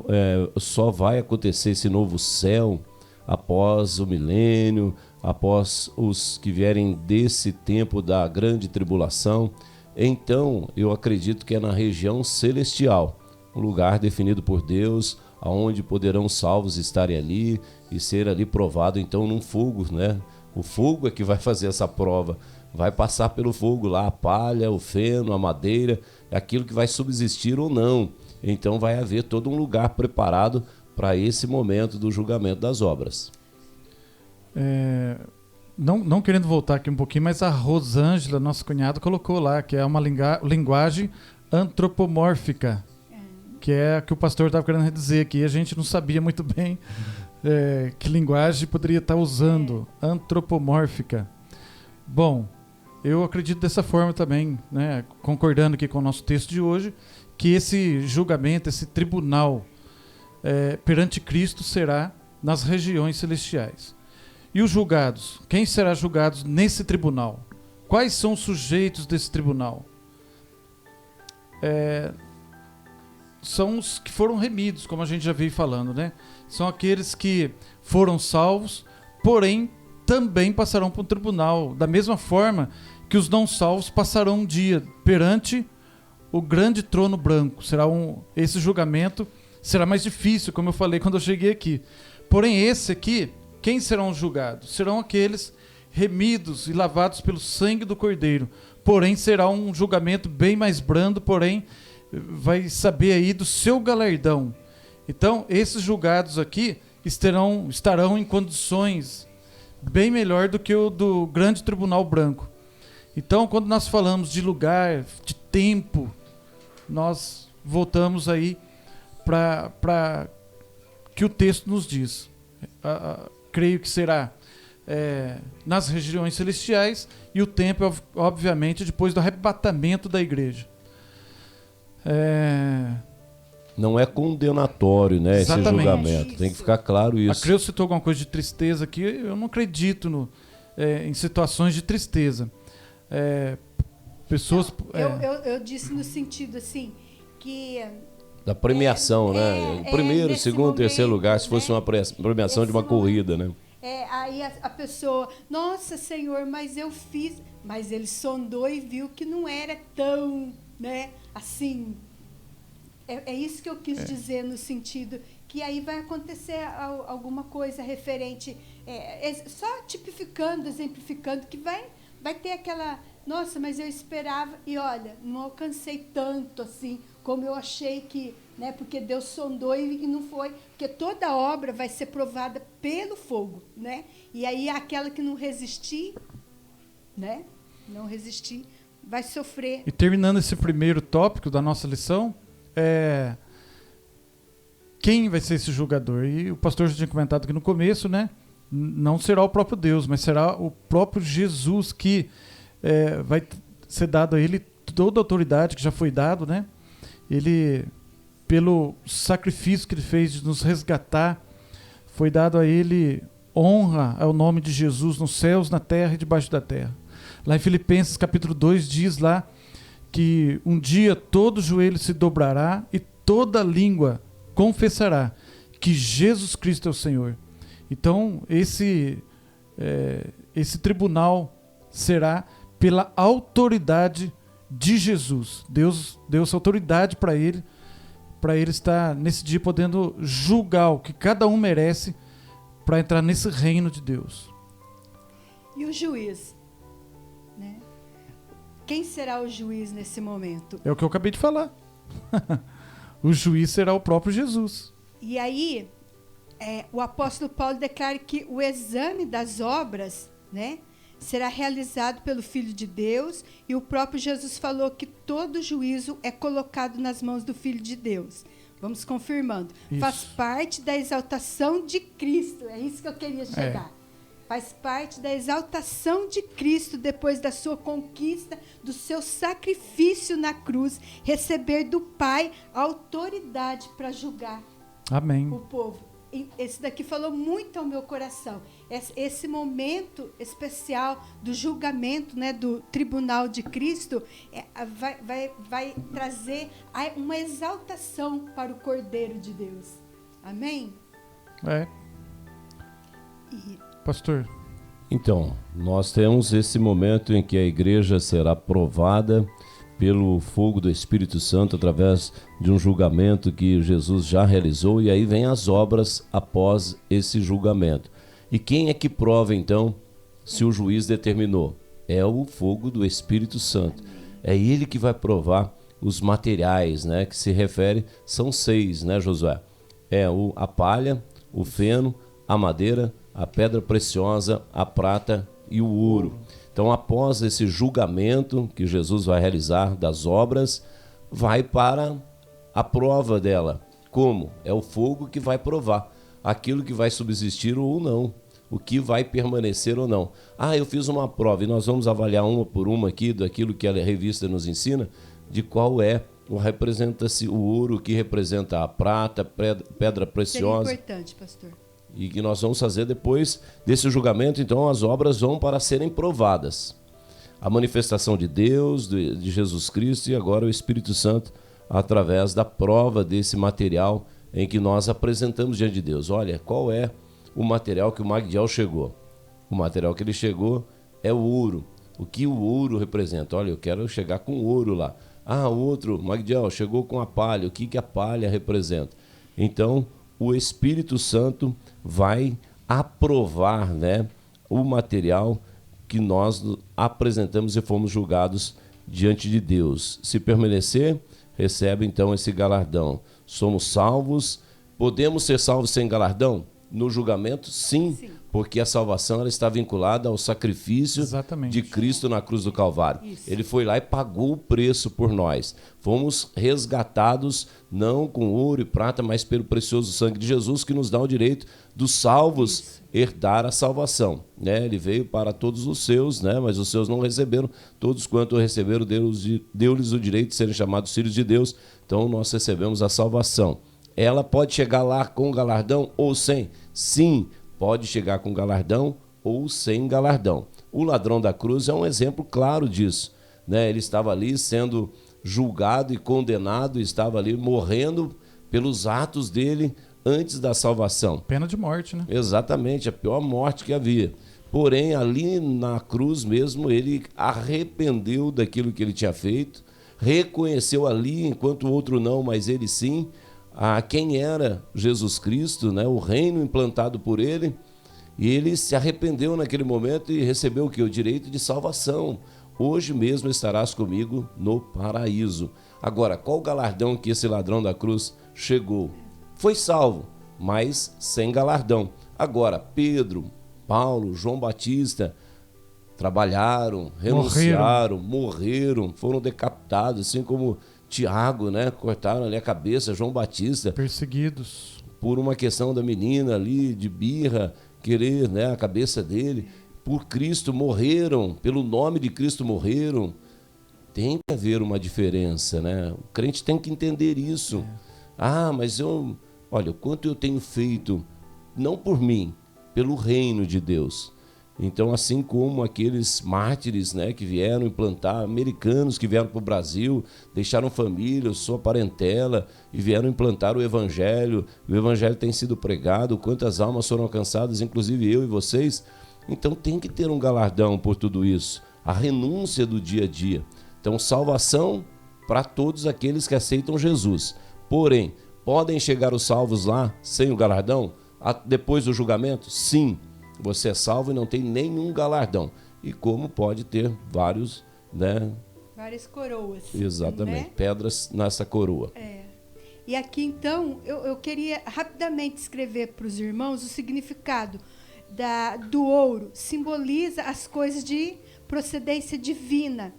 só vai acontecer esse novo céu após o milênio, após os que vierem desse tempo da grande tribulação. Então, eu acredito que é na região celestial, um lugar definido por Deus, aonde poderão salvos estarem ali e ser ali provado, então, num fogo, né? O fogo é que vai fazer essa prova, vai passar pelo fogo lá, a palha, o feno, a madeira, é aquilo que vai subsistir ou não. Então, vai haver todo um lugar preparado para esse momento do julgamento das obras. Não querendo voltar aqui um pouquinho, mas a Rosângela, nossa cunhada, colocou lá que é uma linguagem antropomórfica, que é a que o pastor estava querendo dizer aqui. A gente não sabia muito bem que linguagem poderia estar usando, antropomórfica. Bom, eu acredito dessa forma também, né, concordando aqui com o nosso texto de hoje, que esse julgamento, esse tribunal perante Cristo será nas regiões celestiais. E os julgados? Quem será julgados nesse tribunal? Quais são os sujeitos desse tribunal? São os que foram remidos, como a gente já veio falando, né? São aqueles que foram salvos, porém também passarão por um tribunal, da mesma forma que os não salvos passarão um dia perante o grande trono branco. Esse julgamento será mais difícil, como eu falei quando eu cheguei aqui. Porém, esse aqui, quem serão os julgados? Serão aqueles remidos e lavados pelo sangue do Cordeiro. Porém, será um julgamento bem mais brando, porém, vai saber aí do seu galardão. Então, esses julgados aqui estarão em condições bem melhor do que o do grande tribunal branco. Então, quando nós falamos de lugar, de tempo, nós voltamos aí para que o texto nos diz. Creio que será nas regiões celestiais, e o tempo, obviamente, depois do arrebatamento da igreja. Não é condenatório, né, esse julgamento. Tem que ficar claro isso. A Creu citou alguma coisa de tristeza aqui. Eu não acredito em situações de tristeza. Pessoas... Eu disse no sentido assim, que... Da premiação, né? Primeiro, segundo, momento, terceiro lugar, se fosse uma premiação de uma corrida, né? Aí a pessoa, nossa, Senhor, mas eu fiz... Mas ele sondou e viu que não era tão, né, assim... É isso que eu quis dizer, no sentido que aí vai acontecer alguma coisa referente... só tipificando, exemplificando, que vai ter aquela... Nossa, mas eu esperava e, olha, não alcancei tanto assim como eu achei que... Né, porque Deus sondou e não foi... Porque toda obra vai ser provada pelo fogo, né? E aí aquela que não resistir, né? Não resistir, vai sofrer. E terminando esse primeiro tópico da nossa lição, quem vai ser esse julgador? E o pastor já tinha comentado aqui no começo, né? Não será o próprio Deus, mas será o próprio Jesus que vai ser dado a ele toda a autoridade que já foi dado, né? Ele, pelo sacrifício que ele fez de nos resgatar, foi dado a ele honra ao nome de Jesus nos céus, na terra e debaixo da terra. Lá em Filipenses capítulo 2 diz lá que um dia todo joelho se dobrará e toda língua confessará que Jesus Cristo é o Senhor. Então esse tribunal será pela autoridade de Jesus. Deus deu essa autoridade para ele estar nesse dia podendo julgar o que cada um merece para entrar nesse reino de Deus. E o juiz, né? Quem será o juiz nesse momento? É o que eu acabei de falar. O juiz será o próprio Jesus. E aí, o apóstolo Paulo declara que o exame das obras, né, será realizado pelo Filho de Deus, e o próprio Jesus falou que todo juízo é colocado nas mãos do Filho de Deus. Vamos confirmando. Isso. Faz parte da exaltação de Cristo. É isso que eu queria chegar. Faz parte da exaltação de Cristo depois da sua conquista, do seu sacrifício na cruz, receber do Pai a autoridade para julgar Amém. o povo. E esse daqui falou muito ao meu coração. Esse momento especial do julgamento, né, do tribunal de Cristo, vai trazer uma exaltação para o Cordeiro de Deus. Amém? Pastor. Então, nós temos esse momento em que a igreja será provada pelo fogo do Espírito Santo através de um julgamento que Jesus já realizou, e aí vem as obras após esse julgamento. E quem é que prova então se o juiz determinou? É o fogo do Espírito Santo. É ele que vai provar os materiais, né, que se refere, são 6, né, Josué? A palha, o feno, a madeira, a pedra preciosa, a prata e o ouro. Então, após esse julgamento que Jesus vai realizar das obras, vai para a prova dela. Como? É o fogo que vai provar aquilo que vai subsistir ou não, o que vai permanecer ou não. Eu fiz uma prova e nós vamos avaliar uma por uma aqui daquilo que a revista nos ensina, de qual representa-se o ouro, que representa a prata, pedra preciosa. Seria importante, pastor. E que nós vamos fazer depois desse julgamento, então as obras vão para serem provadas. A manifestação de Deus, de Jesus Cristo, e agora o Espírito Santo, através da prova desse material em que nós apresentamos diante de Deus. Olha, qual é o material que o Magdiel chegou? O material que ele chegou é o ouro. O que o ouro representa? Olha, eu quero chegar com ouro lá. O outro, Magdiel, chegou com a palha. O que a palha representa? Então, o Espírito Santo vai aprovar, né, o material que nós apresentamos e fomos julgados diante de Deus. Se permanecer, recebe então esse galardão. Somos salvos. Podemos ser salvos sem galardão? No julgamento, sim. Porque a salvação ela está vinculada ao sacrifício de Cristo na cruz do Calvário. Isso. Ele foi lá e pagou o preço por nós. Fomos resgatados não com ouro e prata, mas pelo precioso sangue de Jesus, que nos dá o direito dos salvos herdar a salvação. Né? Ele veio para todos os seus, né? Mas os seus não receberam. Todos quanto receberam, deu-lhes o direito de serem chamados filhos de Deus. Então nós recebemos a salvação. Ela pode chegar lá com galardão ou sem? Sim, pode chegar com galardão ou sem galardão. O ladrão da cruz é um exemplo claro disso. Né? Ele estava ali sendo julgado e condenado, estava ali morrendo pelos atos dele antes da salvação. Pena de morte, né? Exatamente, a pior morte que havia. Porém, ali na cruz mesmo, ele arrependeu daquilo que ele tinha feito, reconheceu ali, enquanto o outro não, mas ele sim, a quem era Jesus Cristo, né, o reino implantado por ele, e ele se arrependeu naquele momento e recebeu o quê? O direito de salvação. Hoje mesmo estarás comigo no paraíso. Agora, qual o galardão que esse ladrão da cruz chegou? Foi salvo, mas sem galardão. Agora, Pedro, Paulo, João Batista trabalharam, renunciaram, morreram, foram decapitados, assim como Tiago, né? Cortaram ali a cabeça, João Batista. Perseguidos. Por uma questão da menina ali, de birra, querer, né, a cabeça dele. Por Cristo morreram, pelo nome de Cristo morreram. Tem que haver uma diferença, né? O crente tem que entender isso. Mas olha, o quanto eu tenho feito, não por mim, pelo reino de Deus. Então, assim como aqueles mártires, né, que vieram implantar, americanos que vieram para o Brasil, deixaram família, sua parentela e vieram implantar o Evangelho tem sido pregado, quantas almas foram alcançadas, inclusive eu e vocês. Então tem que ter um galardão por tudo isso, a renúncia do dia a dia. Então, salvação para todos aqueles que aceitam Jesus. Porém, podem chegar os salvos lá sem o galardão? Depois do julgamento? Sim. Você é salvo e não tem nenhum galardão. E como pode ter vários, né? Várias coroas. Exatamente, né? Pedras nessa coroa. E aqui, então, eu queria rapidamente escrever para os irmãos o significado do ouro. Simboliza as coisas de procedência divina.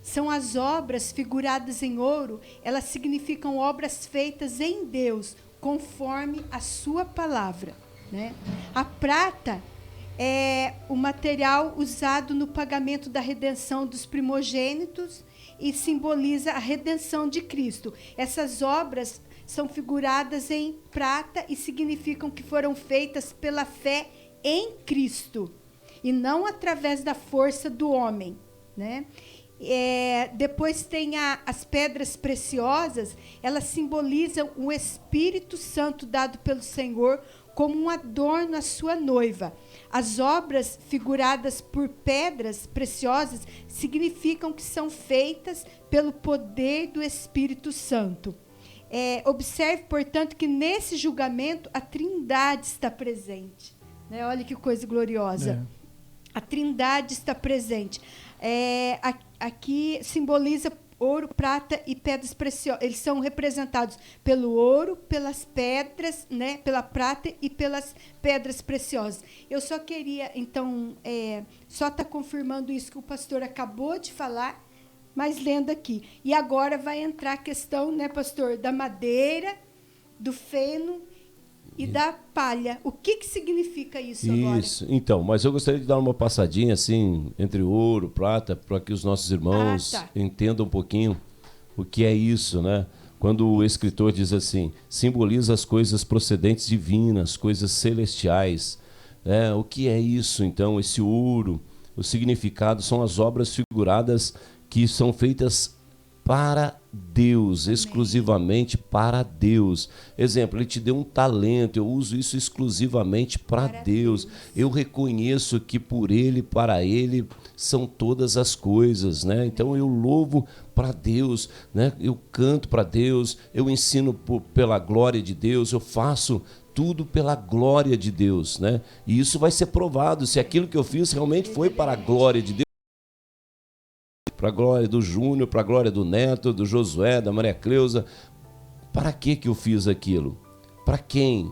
São as obras figuradas em ouro, elas significam obras feitas em Deus, conforme a sua palavra, né? A prata é o material usado no pagamento da redenção dos primogênitos e simboliza a redenção de Cristo. Essas obras são figuradas em prata e significam que foram feitas pela fé em Cristo e não através da força do homem, né? Depois tem as pedras preciosas, elas simbolizam o Espírito Santo dado pelo Senhor como um adorno à sua noiva. As obras figuradas por pedras preciosas significam que são feitas pelo poder do Espírito Santo. Observe, portanto, que nesse julgamento a Trindade está presente. Né? Olha que coisa gloriosa. A Trindade está presente. Aqui simboliza ouro, prata e pedras preciosas. Eles são representados pelo ouro, pelas pedras, né, pela prata e pelas pedras preciosas. Eu só queria, então, só estar confirmando isso que o pastor acabou de falar, mas lendo aqui. E agora vai entrar a questão, né, pastor, da madeira, do feno e da palha. O que significa isso agora? Isso, então, mas eu gostaria de dar uma passadinha assim, entre ouro, prata, para que os nossos irmãos entendam um pouquinho o que é isso, né? Quando o escritor diz assim, simboliza as coisas procedentes divinas, coisas celestiais. O que é isso, então, esse ouro? O significado são as obras figuradas que são feitas para Deus, exclusivamente para Deus. Exemplo, ele te deu um talento, eu uso isso exclusivamente para Deus. Eu reconheço que por ele, para ele, são todas as coisas, né? Então eu louvo para Deus, né? Eu canto para Deus, eu ensino pela glória de Deus, eu faço tudo pela glória de Deus, né? E isso vai ser provado se aquilo que eu fiz realmente foi para a glória de Deus. Para a glória do Júnior, para a glória do Neto, do Josué, da Maria Cleusa. Para que eu fiz aquilo? Para quem?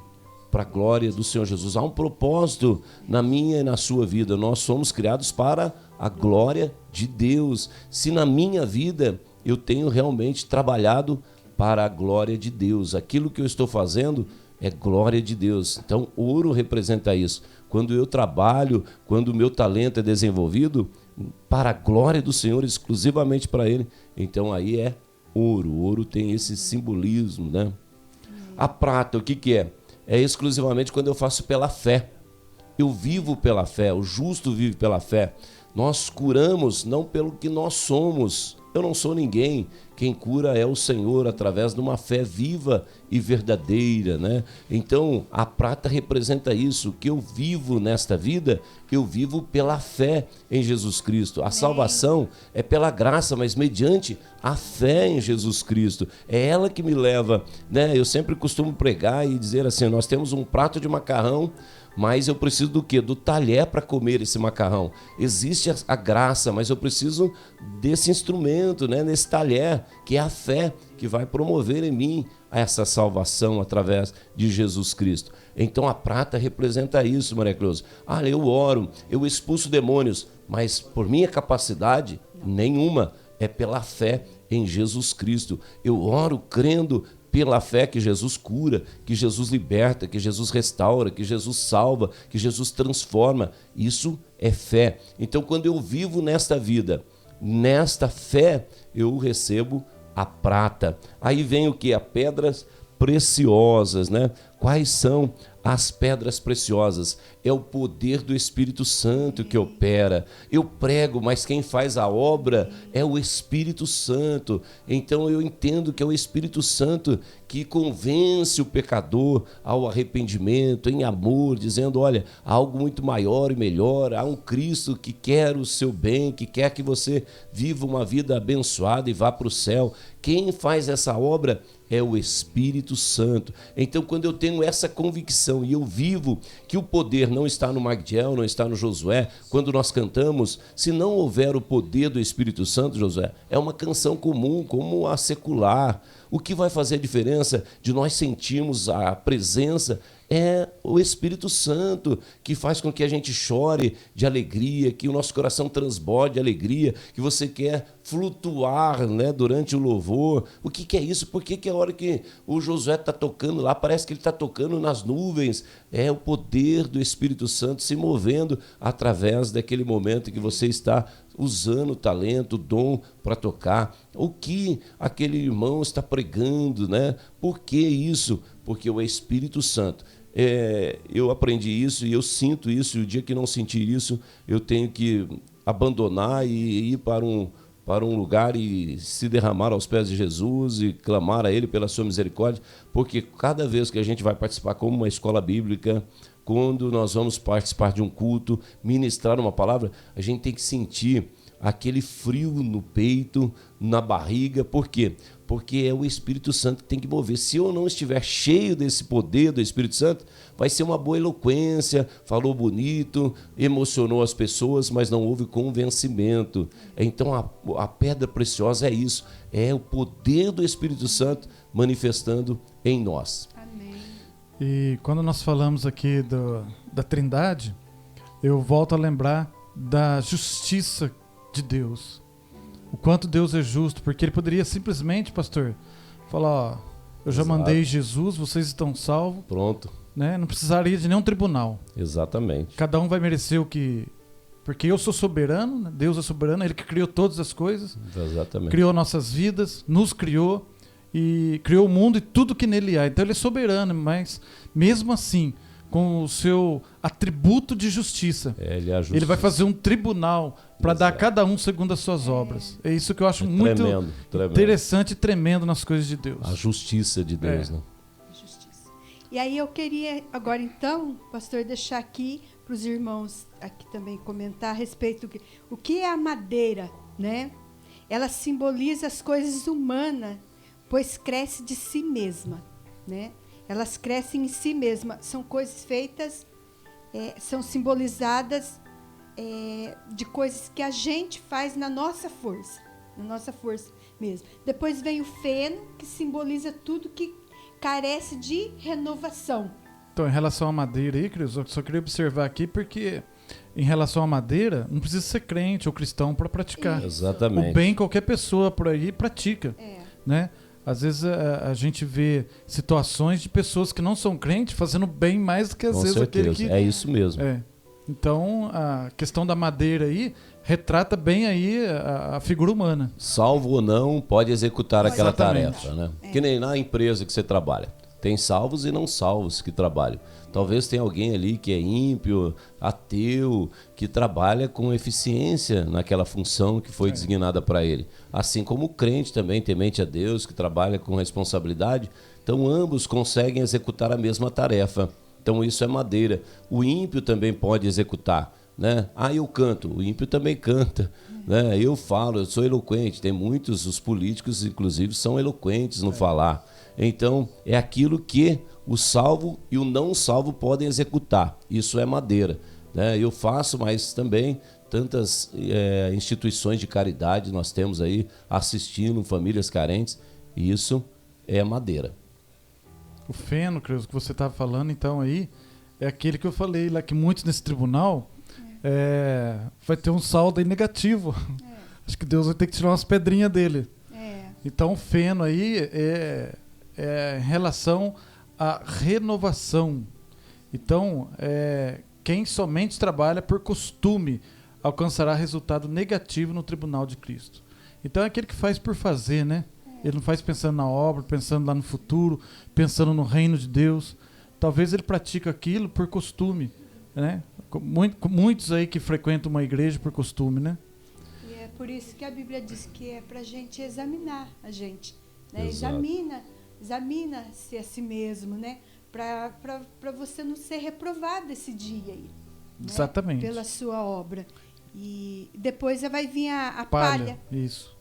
Para a glória do Senhor Jesus. Há um propósito na minha e na sua vida. Nós somos criados para a glória de Deus. Se na minha vida eu tenho realmente trabalhado para a glória de Deus, aquilo que eu estou fazendo é glória de Deus. Então, ouro representa isso. Quando eu trabalho, quando o meu talento é desenvolvido para a glória do Senhor, exclusivamente para Ele, então aí é ouro. O ouro tem esse simbolismo, né? A prata, o que é? É exclusivamente quando eu faço pela fé. Eu vivo pela fé, o justo vive pela fé. Nós curamos não pelo que nós somos. Eu não sou ninguém. Quem cura é o Senhor através de uma fé viva e verdadeira, né? Então, a prata representa isso. O que eu vivo nesta vida, eu vivo pela fé em Jesus Cristo. A salvação é pela graça, mas mediante a fé em Jesus Cristo. É ela que me leva, né? Eu sempre costumo pregar e dizer assim, nós temos um prato de macarrão, mas eu preciso do quê? Do talher para comer esse macarrão. Existe a graça, mas eu preciso desse instrumento, né? Nesse talher, que é a fé, que vai promover em mim essa salvação através de Jesus Cristo. Então a prata representa isso, Maria Cleusa. Eu oro, eu expulso demônios, mas por minha capacidade, nenhuma. É pela fé em Jesus Cristo. Eu oro crendo pela fé que Jesus cura, que Jesus liberta, que Jesus restaura, que Jesus salva, que Jesus transforma. Isso é fé. Então, quando eu vivo nesta vida, nesta fé, eu recebo a prata. Aí vem o que? As pedras preciosas, né? Quais são as pedras preciosas? É o poder do Espírito Santo que opera. Eu prego, mas quem faz a obra é o Espírito Santo. Então eu entendo que é o Espírito Santo que convence o pecador ao arrependimento, em amor, dizendo, olha, há algo muito maior e melhor, há um Cristo que quer o seu bem, que quer que você viva uma vida abençoada e vá para o céu. Quem faz essa obra é o Espírito Santo. Então, quando eu tenho essa convicção e eu vivo que o poder não está no Magdiel, não está no Josué, quando nós cantamos, se não houver o poder do Espírito Santo, Josué, é uma canção comum, como a secular. O que vai fazer a diferença de nós sentirmos a presença é o Espírito Santo, que faz com que a gente chore de alegria, que o nosso coração transborde de alegria, que você quer flutuar, né, durante o louvor. O que é isso? Por que a hora que o Josué está tocando lá, parece que ele está tocando nas nuvens? É o poder do Espírito Santo se movendo através daquele momento que você está usando o talento, o dom para tocar. O que aquele irmão está pregando, né? Por que isso? Porque o Espírito Santo. Eu aprendi isso e eu sinto isso, e o dia que não sentir isso, eu tenho que abandonar e ir para um lugar e se derramar aos pés de Jesus e clamar a Ele pela sua misericórdia, porque cada vez que a gente vai participar como uma escola bíblica, quando nós vamos participar de um culto, ministrar uma palavra, a gente tem que sentir aquele frio no peito, na barriga. Por quê? Porque é o Espírito Santo que tem que mover. Se eu não estiver cheio desse poder do Espírito Santo, vai ser uma boa eloquência, falou bonito, emocionou as pessoas, mas não houve convencimento. Então a pedra preciosa é isso, é o poder do Espírito Santo manifestando em nós. Amém. E quando nós falamos aqui da Trindade, eu volto a lembrar da justiça de Deus. O quanto Deus é justo, porque Ele poderia simplesmente, pastor, falar, ó, eu já mandei Jesus, vocês estão salvos. Pronto. Né? Não precisaria de nenhum tribunal. Exatamente. Cada um vai merecer o que... Porque eu sou soberano, né? Deus é soberano, Ele que criou todas as coisas. Exatamente. Criou nossas vidas, nos criou, e criou o mundo e tudo que nele há. Então Ele é soberano, mas mesmo assim, com o seu atributo de justiça, Ele vai fazer um tribunal para dar a cada um segundo as suas obras. É isso que eu acho muito tremendo. Interessante e tremendo nas coisas de Deus. A justiça de Deus, né? Justiça. E aí eu queria agora então, pastor, deixar aqui para os irmãos aqui também comentar a respeito do o que é a madeira, né? Ela simboliza as coisas humanas, pois cresce de si mesma, né? Elas crescem em si mesma, são coisas feitas, são simbolizadas de coisas que a gente faz na nossa força mesmo. Depois vem o feno, que simboliza tudo que carece de renovação. Então, em relação à madeira aí, Cris, eu só queria observar aqui, porque em relação à madeira, não precisa ser crente ou cristão para praticar. Isso. Exatamente. O bem qualquer pessoa por aí pratica, né? Às vezes a gente vê situações de pessoas que não são crentes fazendo bem mais do que às vezes aquele que... É isso mesmo. Então, a questão da madeira aí retrata bem aí a figura humana. Salvo ou não, pode executar aquela Exatamente. tarefa, né? Que nem na empresa que você trabalha. Tem salvos e não salvos que trabalham. Talvez tenha alguém ali que é ímpio, ateu, que trabalha com eficiência naquela função que foi designada para ele. Assim como o crente também, temente a Deus, que trabalha com responsabilidade. Então ambos conseguem executar a mesma tarefa. Então isso é madeira. O ímpio também pode executar, né? Eu canto, o ímpio também canta, né? Eu falo, eu sou eloquente. Tem muitos, os políticos inclusive, são eloquentes no falar. Então é aquilo que o salvo e o não salvo podem executar. Isso é madeira, né? Eu faço, mas também tantas instituições de caridade nós temos aí assistindo famílias carentes, E isso é madeira. O feno, Creus, que você estava falando, então, aí, é aquele que eu falei lá, que muitos nesse tribunal vai ter um saldo aí negativo. Acho que Deus vai ter que tirar umas pedrinhas dele. Então, o feno aí é em relação à renovação. Então, quem somente trabalha por costume alcançará resultado negativo no tribunal de Cristo. Então, é aquele que faz por fazer, né? Ele não faz pensando na obra, pensando lá no futuro, pensando no reino de Deus. Talvez ele pratique aquilo por costume, né? Muitos aí que frequentam uma igreja por costume, né? E é por isso que a Bíblia diz que é para a gente examinar a gente, né? Examina-se a si mesmo, né? Para você não ser reprovado esse dia aí. Exatamente. Né? Pela sua obra. E depois vai vir a palha. Isso.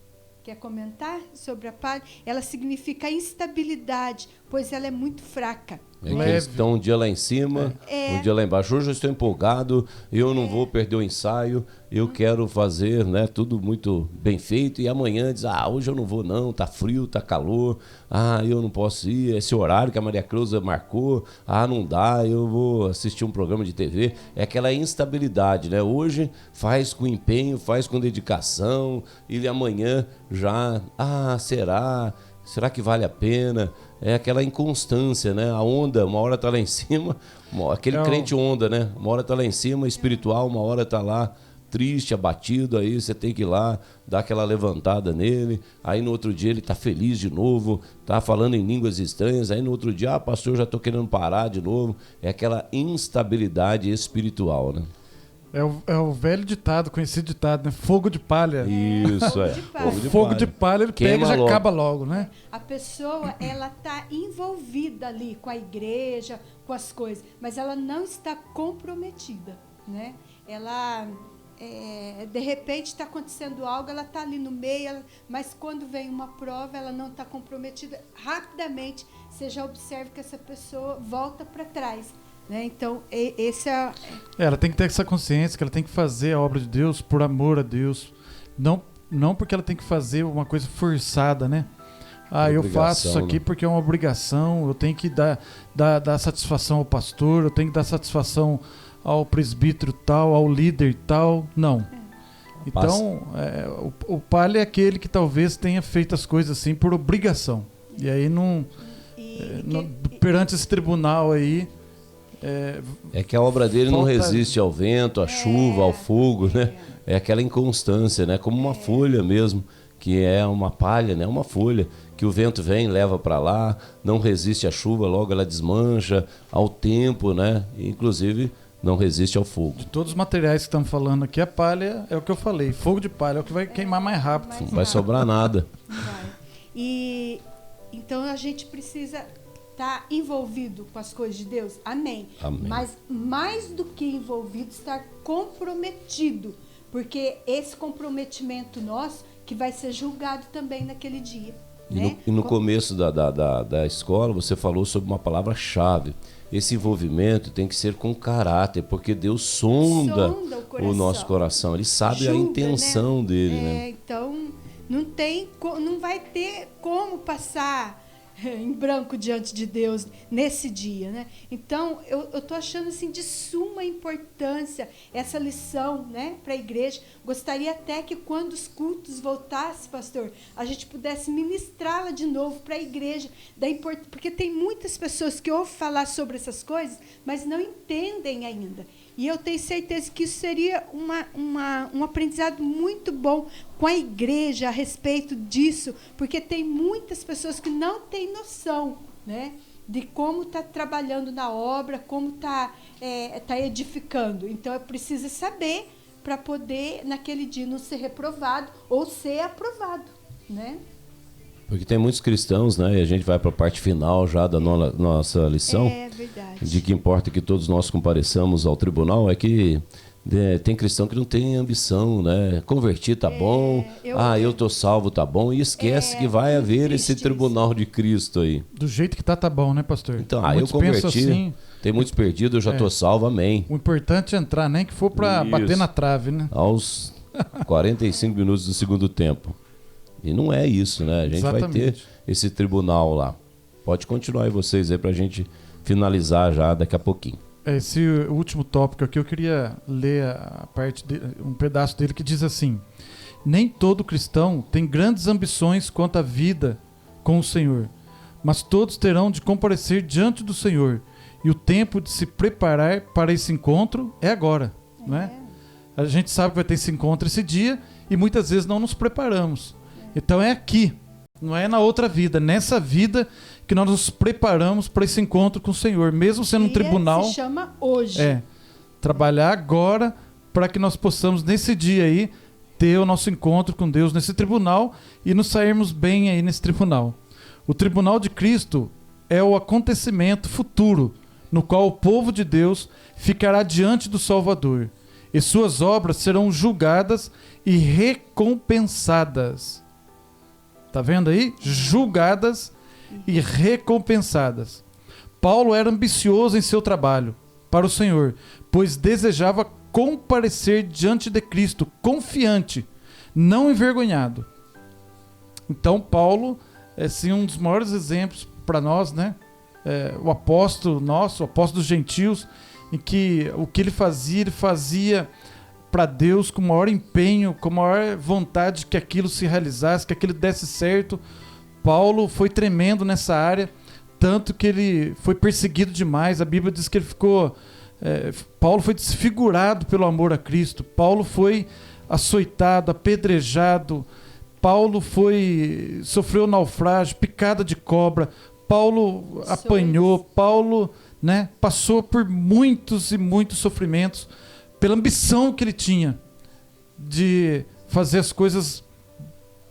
Quer comentar sobre a palha? Ela significa instabilidade, pois ela é muito fraca. Que eles estão um dia lá em cima, um dia lá embaixo. Hoje eu estou empolgado, eu não vou perder o ensaio, eu quero fazer, né, tudo muito bem feito. E amanhã diz, hoje eu não vou não, tá frio, tá calor, eu não posso ir, esse horário que a Maria Cleusa marcou, não dá, eu vou assistir um programa de TV. É aquela instabilidade, né? Hoje faz com empenho, faz com dedicação, e amanhã já, será que vale a pena? É aquela inconstância, né? A onda, uma hora tá lá em cima, aquele crente onda, né? Uma hora tá lá em cima, espiritual, uma hora tá lá triste, abatido, aí você tem que ir lá, dar aquela levantada nele, aí no outro dia ele tá feliz de novo, tá falando em línguas estranhas, aí no outro dia, pastor, já tô querendo parar de novo. É aquela instabilidade espiritual, né? É o velho ditado, conhecido ditado, né? Fogo de palha. Isso, Fogo de palha, ele queima pega e já logo. acaba logo, né? A pessoa, ela está envolvida ali com a igreja, com as coisas, mas ela não está comprometida, né? Ela, de repente, está acontecendo algo, ela está ali no meio, mas quando vem uma prova, ela não está comprometida. Rapidamente, você já observa que essa pessoa volta para trás. Né? Então, esse ela tem que ter essa consciência que ela tem que fazer a obra de Deus por amor a Deus. Não porque ela tem que fazer uma coisa forçada, né? Eu faço isso aqui porque é uma obrigação, eu tenho que dar satisfação ao pastor, eu tenho que dar satisfação ao presbítero tal, ao líder tal. Não. Então, o palha é aquele que talvez tenha feito as coisas assim por obrigação. E aí perante esse tribunal aí, é que a obra dele não resiste ao vento, à chuva, ao fogo, né? É aquela inconstância, né? Como uma folha mesmo, que é uma palha, né? Uma folha que o vento vem, leva para lá, não resiste à chuva, logo ela desmancha, ao tempo, né? E, inclusive, não resiste ao fogo. De todos os materiais que estamos falando aqui, a palha é o que eu falei. Fogo de palha é o que vai queimar mais rápido. Não vai sobrar nada. E então a gente precisa estar envolvido com as coisas de Deus, amém. Mas mais do que envolvido, estar comprometido, porque esse comprometimento nosso que vai ser julgado também naquele dia. E no começo da escola você falou sobre uma palavra-chave. Esse envolvimento tem que ser com caráter, porque Deus sonda o nosso coração. Ele sabe a intenção dele, né? Então não vai ter como passar em branco diante de Deus nesse dia, né? Então, eu estou achando assim de suma importância essa lição, né, para a igreja. Gostaria até que quando os cultos voltassem, pastor, a gente pudesse ministrá-la de novo para a igreja, porque tem muitas pessoas que ouvem falar sobre essas coisas, mas não entendem ainda. E eu tenho certeza que isso seria um aprendizado muito bom com a igreja a respeito disso, porque tem muitas pessoas que não têm noção, né, de como está trabalhando na obra, como está edificando. Então, precisa saber para poder, naquele dia, não ser reprovado ou ser aprovado, né? Porque tem muitos cristãos, né? E a gente vai para a parte final já da nossa lição. É verdade. De que importa que todos nós compareçamos ao tribunal, é que tem cristão que não tem ambição, né? Convertir tá bom, eu tô salvo tá bom, e esquece que vai haver esse tribunal de Cristo aí. Do jeito que tá bom, né, pastor? Então, eu converti, assim, tem muitos perdidos, eu já tô salvo, amém. O importante é entrar, nem que for para bater na trave, né? Aos 45 minutos do segundo tempo. E não é isso, né? A gente vai ter esse tribunal lá. Pode continuar aí vocês aí pra gente finalizar já daqui a pouquinho. Esse último tópico aqui, eu queria ler um pedaço dele que diz assim: nem todo cristão tem grandes ambições quanto à vida com o Senhor, mas todos terão de comparecer diante do Senhor, e o tempo de se preparar para esse encontro é agora, não é? A gente sabe que vai ter esse encontro esse dia e muitas vezes não nos preparamos. Então é aqui, não é na outra vida, nessa vida que nós nos preparamos para esse encontro com o Senhor, mesmo sendo um tribunal. Se chama hoje. Trabalhar agora para que nós possamos nesse dia aí ter o nosso encontro com Deus nesse tribunal e nos sairmos bem aí nesse tribunal. O tribunal de Cristo é o acontecimento futuro no qual o povo de Deus ficará diante do Salvador e suas obras serão julgadas e recompensadas. Tá vendo aí? Julgadas e recompensadas. Paulo era ambicioso em seu trabalho para o Senhor, pois desejava comparecer diante de Cristo, confiante, não envergonhado. Então Paulo é sim um dos maiores exemplos para nós, né? O apóstolo nosso, o apóstolo dos gentios, em que o que ele fazia para Deus com o maior empenho, com a maior vontade que aquilo se realizasse, que aquilo desse certo. Paulo foi tremendo nessa área, tanto que ele foi perseguido demais. A Bíblia diz que ele ficou... Paulo foi desfigurado pelo amor a Cristo. Paulo foi açoitado, apedrejado. Paulo sofreu naufrágio, picada de cobra. Paulo apanhou. Paulo, né, passou por muitos e muitos sofrimentos pela ambição que ele tinha de fazer as coisas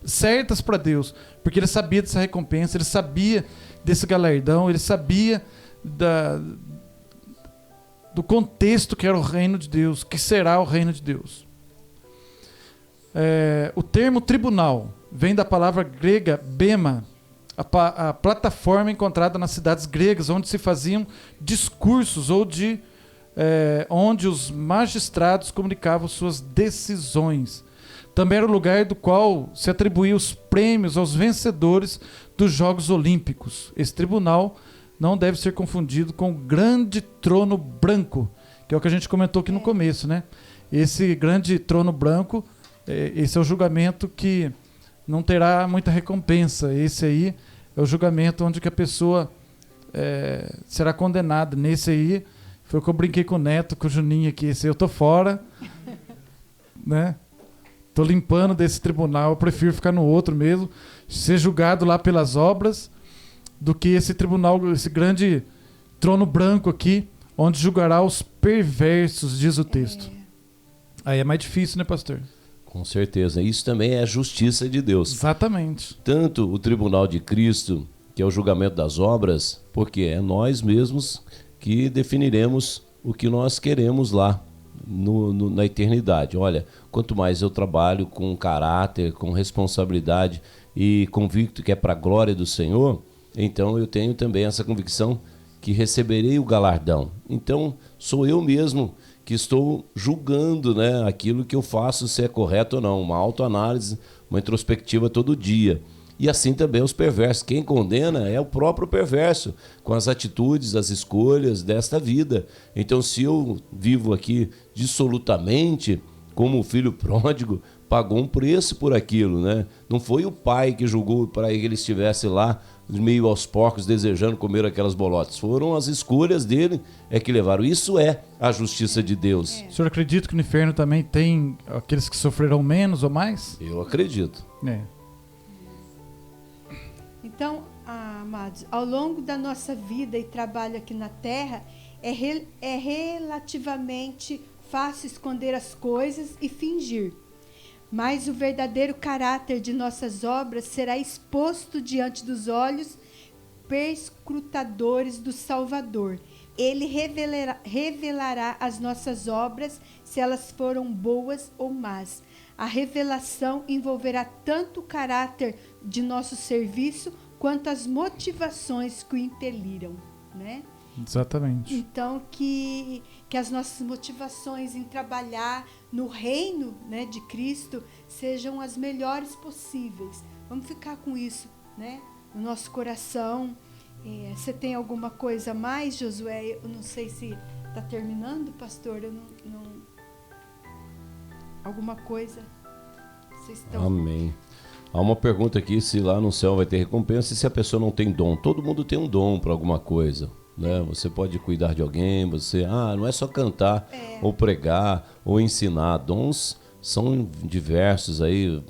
certas para Deus, porque ele sabia dessa recompensa, ele sabia desse galardão, ele sabia do contexto que era o reino de Deus, que será o reino de Deus. O termo tribunal vem da palavra grega bema, a plataforma encontrada nas cidades gregas, onde se faziam discursos ou onde os magistrados comunicavam suas decisões. Também era o lugar do qual se atribuía os prêmios aos vencedores dos Jogos Olímpicos. Esse tribunal não deve ser confundido com o grande trono branco, que é o que a gente comentou aqui no começo, né? Esse grande trono branco, esse é o julgamento que não terá muita recompensa. Esse aí é o julgamento onde que a pessoa será condenada. Nesse aí, foi o que eu brinquei com o Neto, com o Juninho aqui. Esse aí eu tô fora, né? Tô limpando desse tribunal, eu prefiro ficar no outro mesmo, ser julgado lá pelas obras, do que esse tribunal, esse grande trono branco aqui, onde julgará os perversos, diz o texto. Aí é mais difícil, né, pastor? Com certeza. Isso também é a justiça de Deus. Exatamente. Tanto o tribunal de Cristo, que é o julgamento das obras, porque é nós mesmos que definiremos o que nós queremos lá na eternidade. Olha, quanto mais eu trabalho com caráter, com responsabilidade e convicto que é para a glória do Senhor, então eu tenho também essa convicção que receberei o galardão. Então sou eu mesmo que estou julgando, né, aquilo que eu faço, se é correto ou não. Uma autoanálise, uma introspectiva todo dia. E assim também os perversos. Quem condena é o próprio perverso, com as atitudes, as escolhas desta vida. Então, se eu vivo aqui dissolutamente, como o filho pródigo, pagou um preço por aquilo, né? Não foi o pai que julgou para que ele estivesse lá, meio aos porcos, desejando comer aquelas bolotas. Foram as escolhas dele que levaram. Isso é a justiça de Deus. O senhor acredita que no inferno também tem aqueles que sofrerão menos ou mais? Eu acredito. Então, amados, ao longo da nossa vida e trabalho aqui na Terra, é relativamente fácil esconder as coisas e fingir. Mas o verdadeiro caráter de nossas obras será exposto diante dos olhos perscrutadores do Salvador. Ele revelará as nossas obras, se elas foram boas ou más. A revelação envolverá tanto o caráter de nosso serviço, quanto as motivações que o impeliram, né? Exatamente. Então, que que as nossas motivações em trabalhar no reino, né, de Cristo sejam as melhores possíveis. Vamos ficar com isso, né, no nosso coração. Você tem alguma coisa a mais, Josué? Eu não sei se está terminando, pastor. Eu não... Alguma coisa? Vocês estão... Amém. Há uma pergunta aqui, se lá no céu vai ter recompensa e se a pessoa não tem dom. Todo mundo tem um dom para alguma coisa, né? Você pode cuidar de alguém, não é só cantar ou pregar ou ensinar. Dons são diversos aí.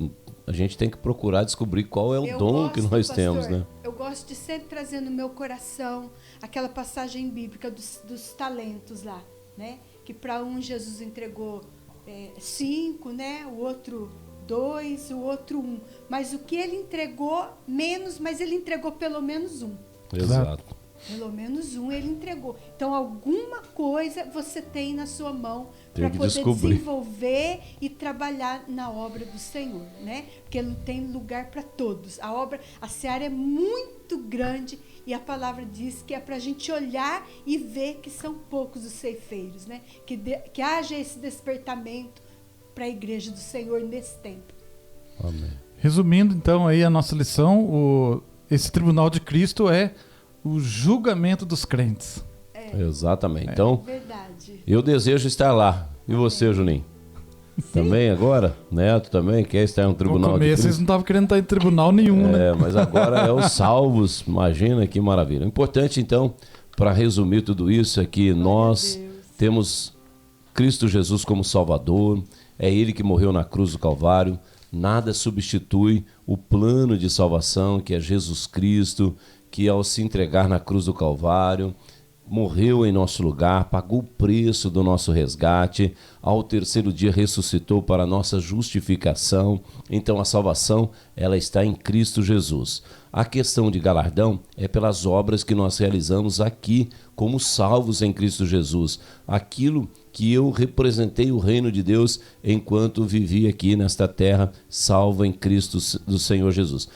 A gente tem que procurar descobrir qual é o dom que nós temos, né? Eu gosto de sempre trazer no meu coração aquela passagem bíblica dos talentos lá, né? Que para um Jesus entregou 5, né? O outro 2, o outro 1. Mas o que ele entregou, menos, mas ele entregou pelo menos 1. Exato. Pelo menos 1 ele entregou. Então, alguma coisa você tem na sua mão para poder desenvolver e trabalhar na obra do Senhor, né? Porque não tem lugar para todos. A seara é muito grande e a palavra diz que é para a gente olhar e ver que são poucos os ceifeiros, né? Que haja esse despertamento para a igreja do Senhor nesse tempo. Amém. Resumindo, então, aí a nossa lição, esse tribunal de Cristo é o julgamento dos crentes. Exatamente. Então, verdade. Eu desejo estar lá. E você, Juninho? Também agora? Neto também quer estar no tribunal de Cristo? Vocês não estavam querendo estar em tribunal nenhum, né? Mas agora é os salvos. Imagina que maravilha. O importante, então, para resumir tudo isso, é que nós temos Cristo Jesus como Salvador. É Ele que morreu na cruz do Calvário. Nada substitui o plano de salvação, que é Jesus Cristo, que ao se entregar na cruz do Calvário, morreu em nosso lugar, pagou o preço do nosso resgate, ao terceiro dia ressuscitou para a nossa justificação. Então a salvação, ela está em Cristo Jesus. A questão de galardão é pelas obras que nós realizamos aqui como salvos em Cristo Jesus. Aquilo que eu representei o reino de Deus enquanto vivi aqui nesta terra, salvo em Cristo do Senhor Jesus.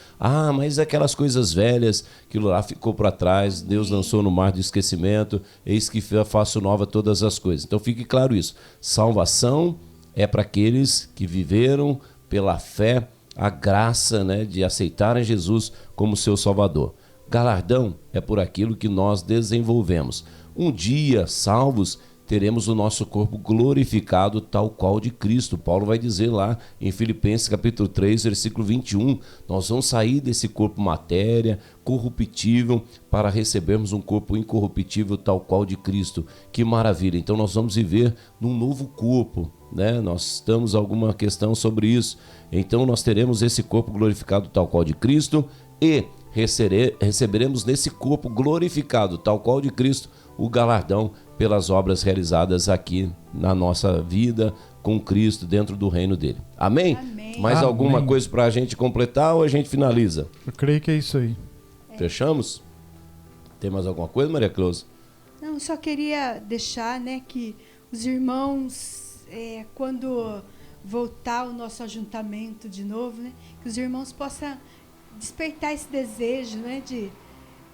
Mas aquelas coisas velhas, aquilo lá ficou para trás, Deus lançou no mar do esquecimento, eis que faço nova todas as coisas. Então fique claro isso, salvação é para aqueles que viveram pela fé a graça, né, de aceitarem Jesus como seu Salvador. Galardão é por aquilo que nós desenvolvemos. Um dia, salvos, teremos o nosso corpo glorificado tal qual de Cristo. Paulo vai dizer lá em Filipenses capítulo 3, versículo 21, nós vamos sair desse corpo matéria, corruptível, para recebermos um corpo incorruptível tal qual de Cristo. Que maravilha! Então nós vamos viver num novo corpo, né? Nós temos alguma questão sobre isso. Então nós teremos esse corpo glorificado tal qual de Cristo e receberemos nesse corpo glorificado tal qual de Cristo o galardão pelas obras realizadas aqui na nossa vida com Cristo dentro do reino dele. Amém? Amém. Mais Amém. alguma coisa para a gente completar ou a gente finaliza? Eu creio que é isso aí. Fechamos? Tem mais alguma coisa, Maria Cleusa? Não, só queria deixar, né, que os irmãos, quando voltar o nosso ajuntamento de novo, né, que os irmãos possam despertar esse desejo, né, de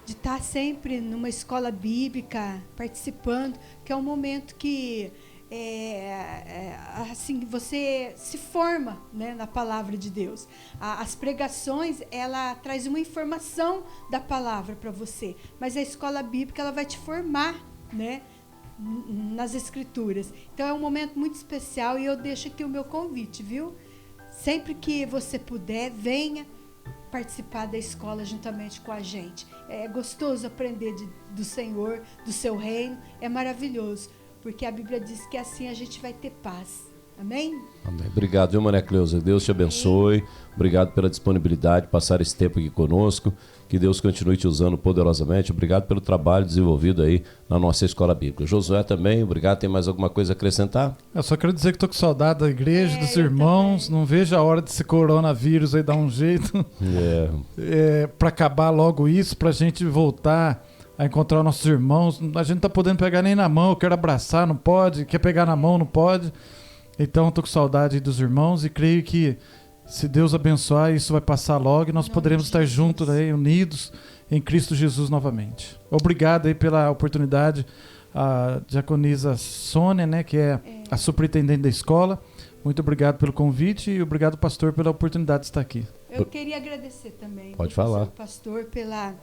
estar sempre numa escola bíblica, participando, que é um momento que assim, você se forma, né, na palavra de Deus. As pregações, ela traz uma informação da palavra para você, mas a escola bíblica, ela vai te formar, né, nas escrituras. Então é um momento muito especial e eu deixo aqui o meu convite, viu? Sempre que você puder, venha participar da escola juntamente com a gente. É gostoso aprender do Senhor, do seu reino, é maravilhoso, porque a Bíblia diz que assim a gente vai ter paz. Amém? Amém. Obrigado, viu, Maria Cleusa? Deus te abençoe. Obrigado pela disponibilidade de passar esse tempo aqui conosco. Que Deus continue te usando poderosamente. Obrigado pelo trabalho desenvolvido aí na nossa escola bíblica. Josué também, obrigado. Tem mais alguma coisa a acrescentar? Eu só quero dizer que estou com saudade da igreja, dos irmãos. Não vejo a hora desse coronavírus aí dar um jeito. Para acabar logo isso, para a gente voltar a encontrar nossos irmãos. A gente não está podendo pegar nem na mão. Eu quero abraçar, não pode. Quer pegar na mão, não pode. Então estou com saudade dos irmãos e creio que se Deus abençoar, isso vai passar logo e nós poderemos estar juntos aí, unidos em Cristo Jesus novamente. Obrigado aí pela oportunidade, a diaconisa Sônia, né, que é a superintendente da escola. Muito obrigado pelo convite e obrigado, pastor, pela oportunidade de estar aqui. Eu queria agradecer também. Pode falar. Pastor, pela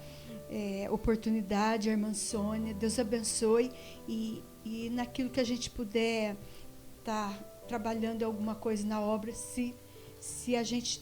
oportunidade, a irmã Sônia. Deus abençoe e naquilo que a gente puder estar trabalhando em alguma coisa na obra, se a gente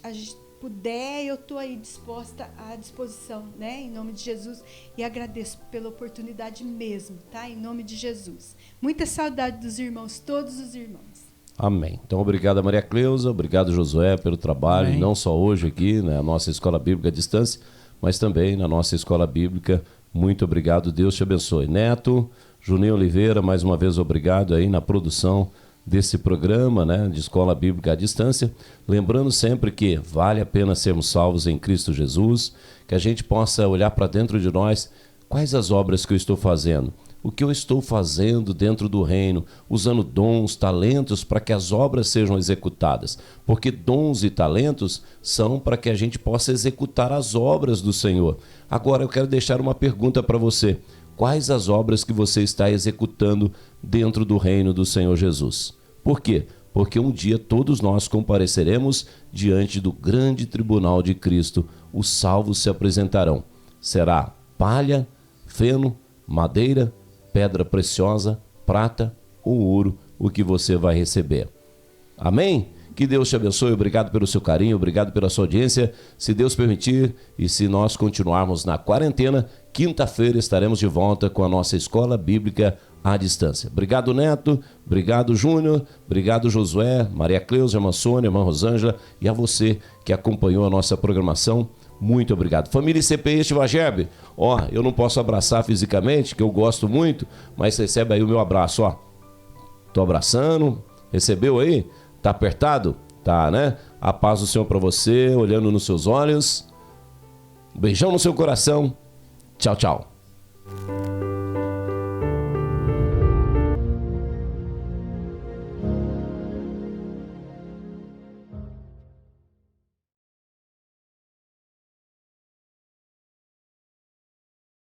puder, eu estou aí disposta, à disposição, né? Em nome de Jesus. E agradeço pela oportunidade mesmo, tá? Em nome de Jesus. Muita saudade dos irmãos, todos os irmãos. Amém. Então, obrigado a Maria Cleusa, obrigado Josué pelo trabalho, Amém. não só hoje aqui na nossa Escola Bíblica à Distância, mas também na nossa Escola Bíblica. Muito obrigado, Deus te abençoe. Neto, Juninho Oliveira, mais uma vez obrigado aí na produção desse programa, né, de Escola Bíblica à Distância. Lembrando sempre que vale a pena sermos salvos em Cristo Jesus, que a gente possa olhar para dentro de nós, quais as obras que eu estou fazendo, o que eu estou fazendo dentro do reino, usando dons, talentos para que as obras sejam executadas, porque dons e talentos são para que a gente possa executar as obras do Senhor. Agora eu quero deixar uma pergunta para você: quais as obras que você está executando dentro do reino do Senhor Jesus? Por quê? Porque um dia todos nós compareceremos diante do grande tribunal de Cristo. Os salvos se apresentarão. Será palha, feno, madeira, pedra preciosa, prata ou ouro o que você vai receber. Amém? Que Deus te abençoe, obrigado pelo seu carinho, obrigado pela sua audiência. Se Deus permitir e se nós continuarmos na quarentena, quinta-feira estaremos de volta com a nossa Escola Bíblica à Distância. Obrigado, Neto, obrigado, Júnior, obrigado, Josué, Maria Cleusa, irmã Sônia, irmã Rosângela e a você que acompanhou a nossa programação. Muito obrigado. Família CPI Estivagerbe, eu não posso abraçar fisicamente, que eu gosto muito, mas recebe aí o meu abraço, Tô abraçando, recebeu aí? Tá apertado? Tá, né? A paz do Senhor para você, olhando nos seus olhos. Um beijão no seu coração. Tchau, tchau.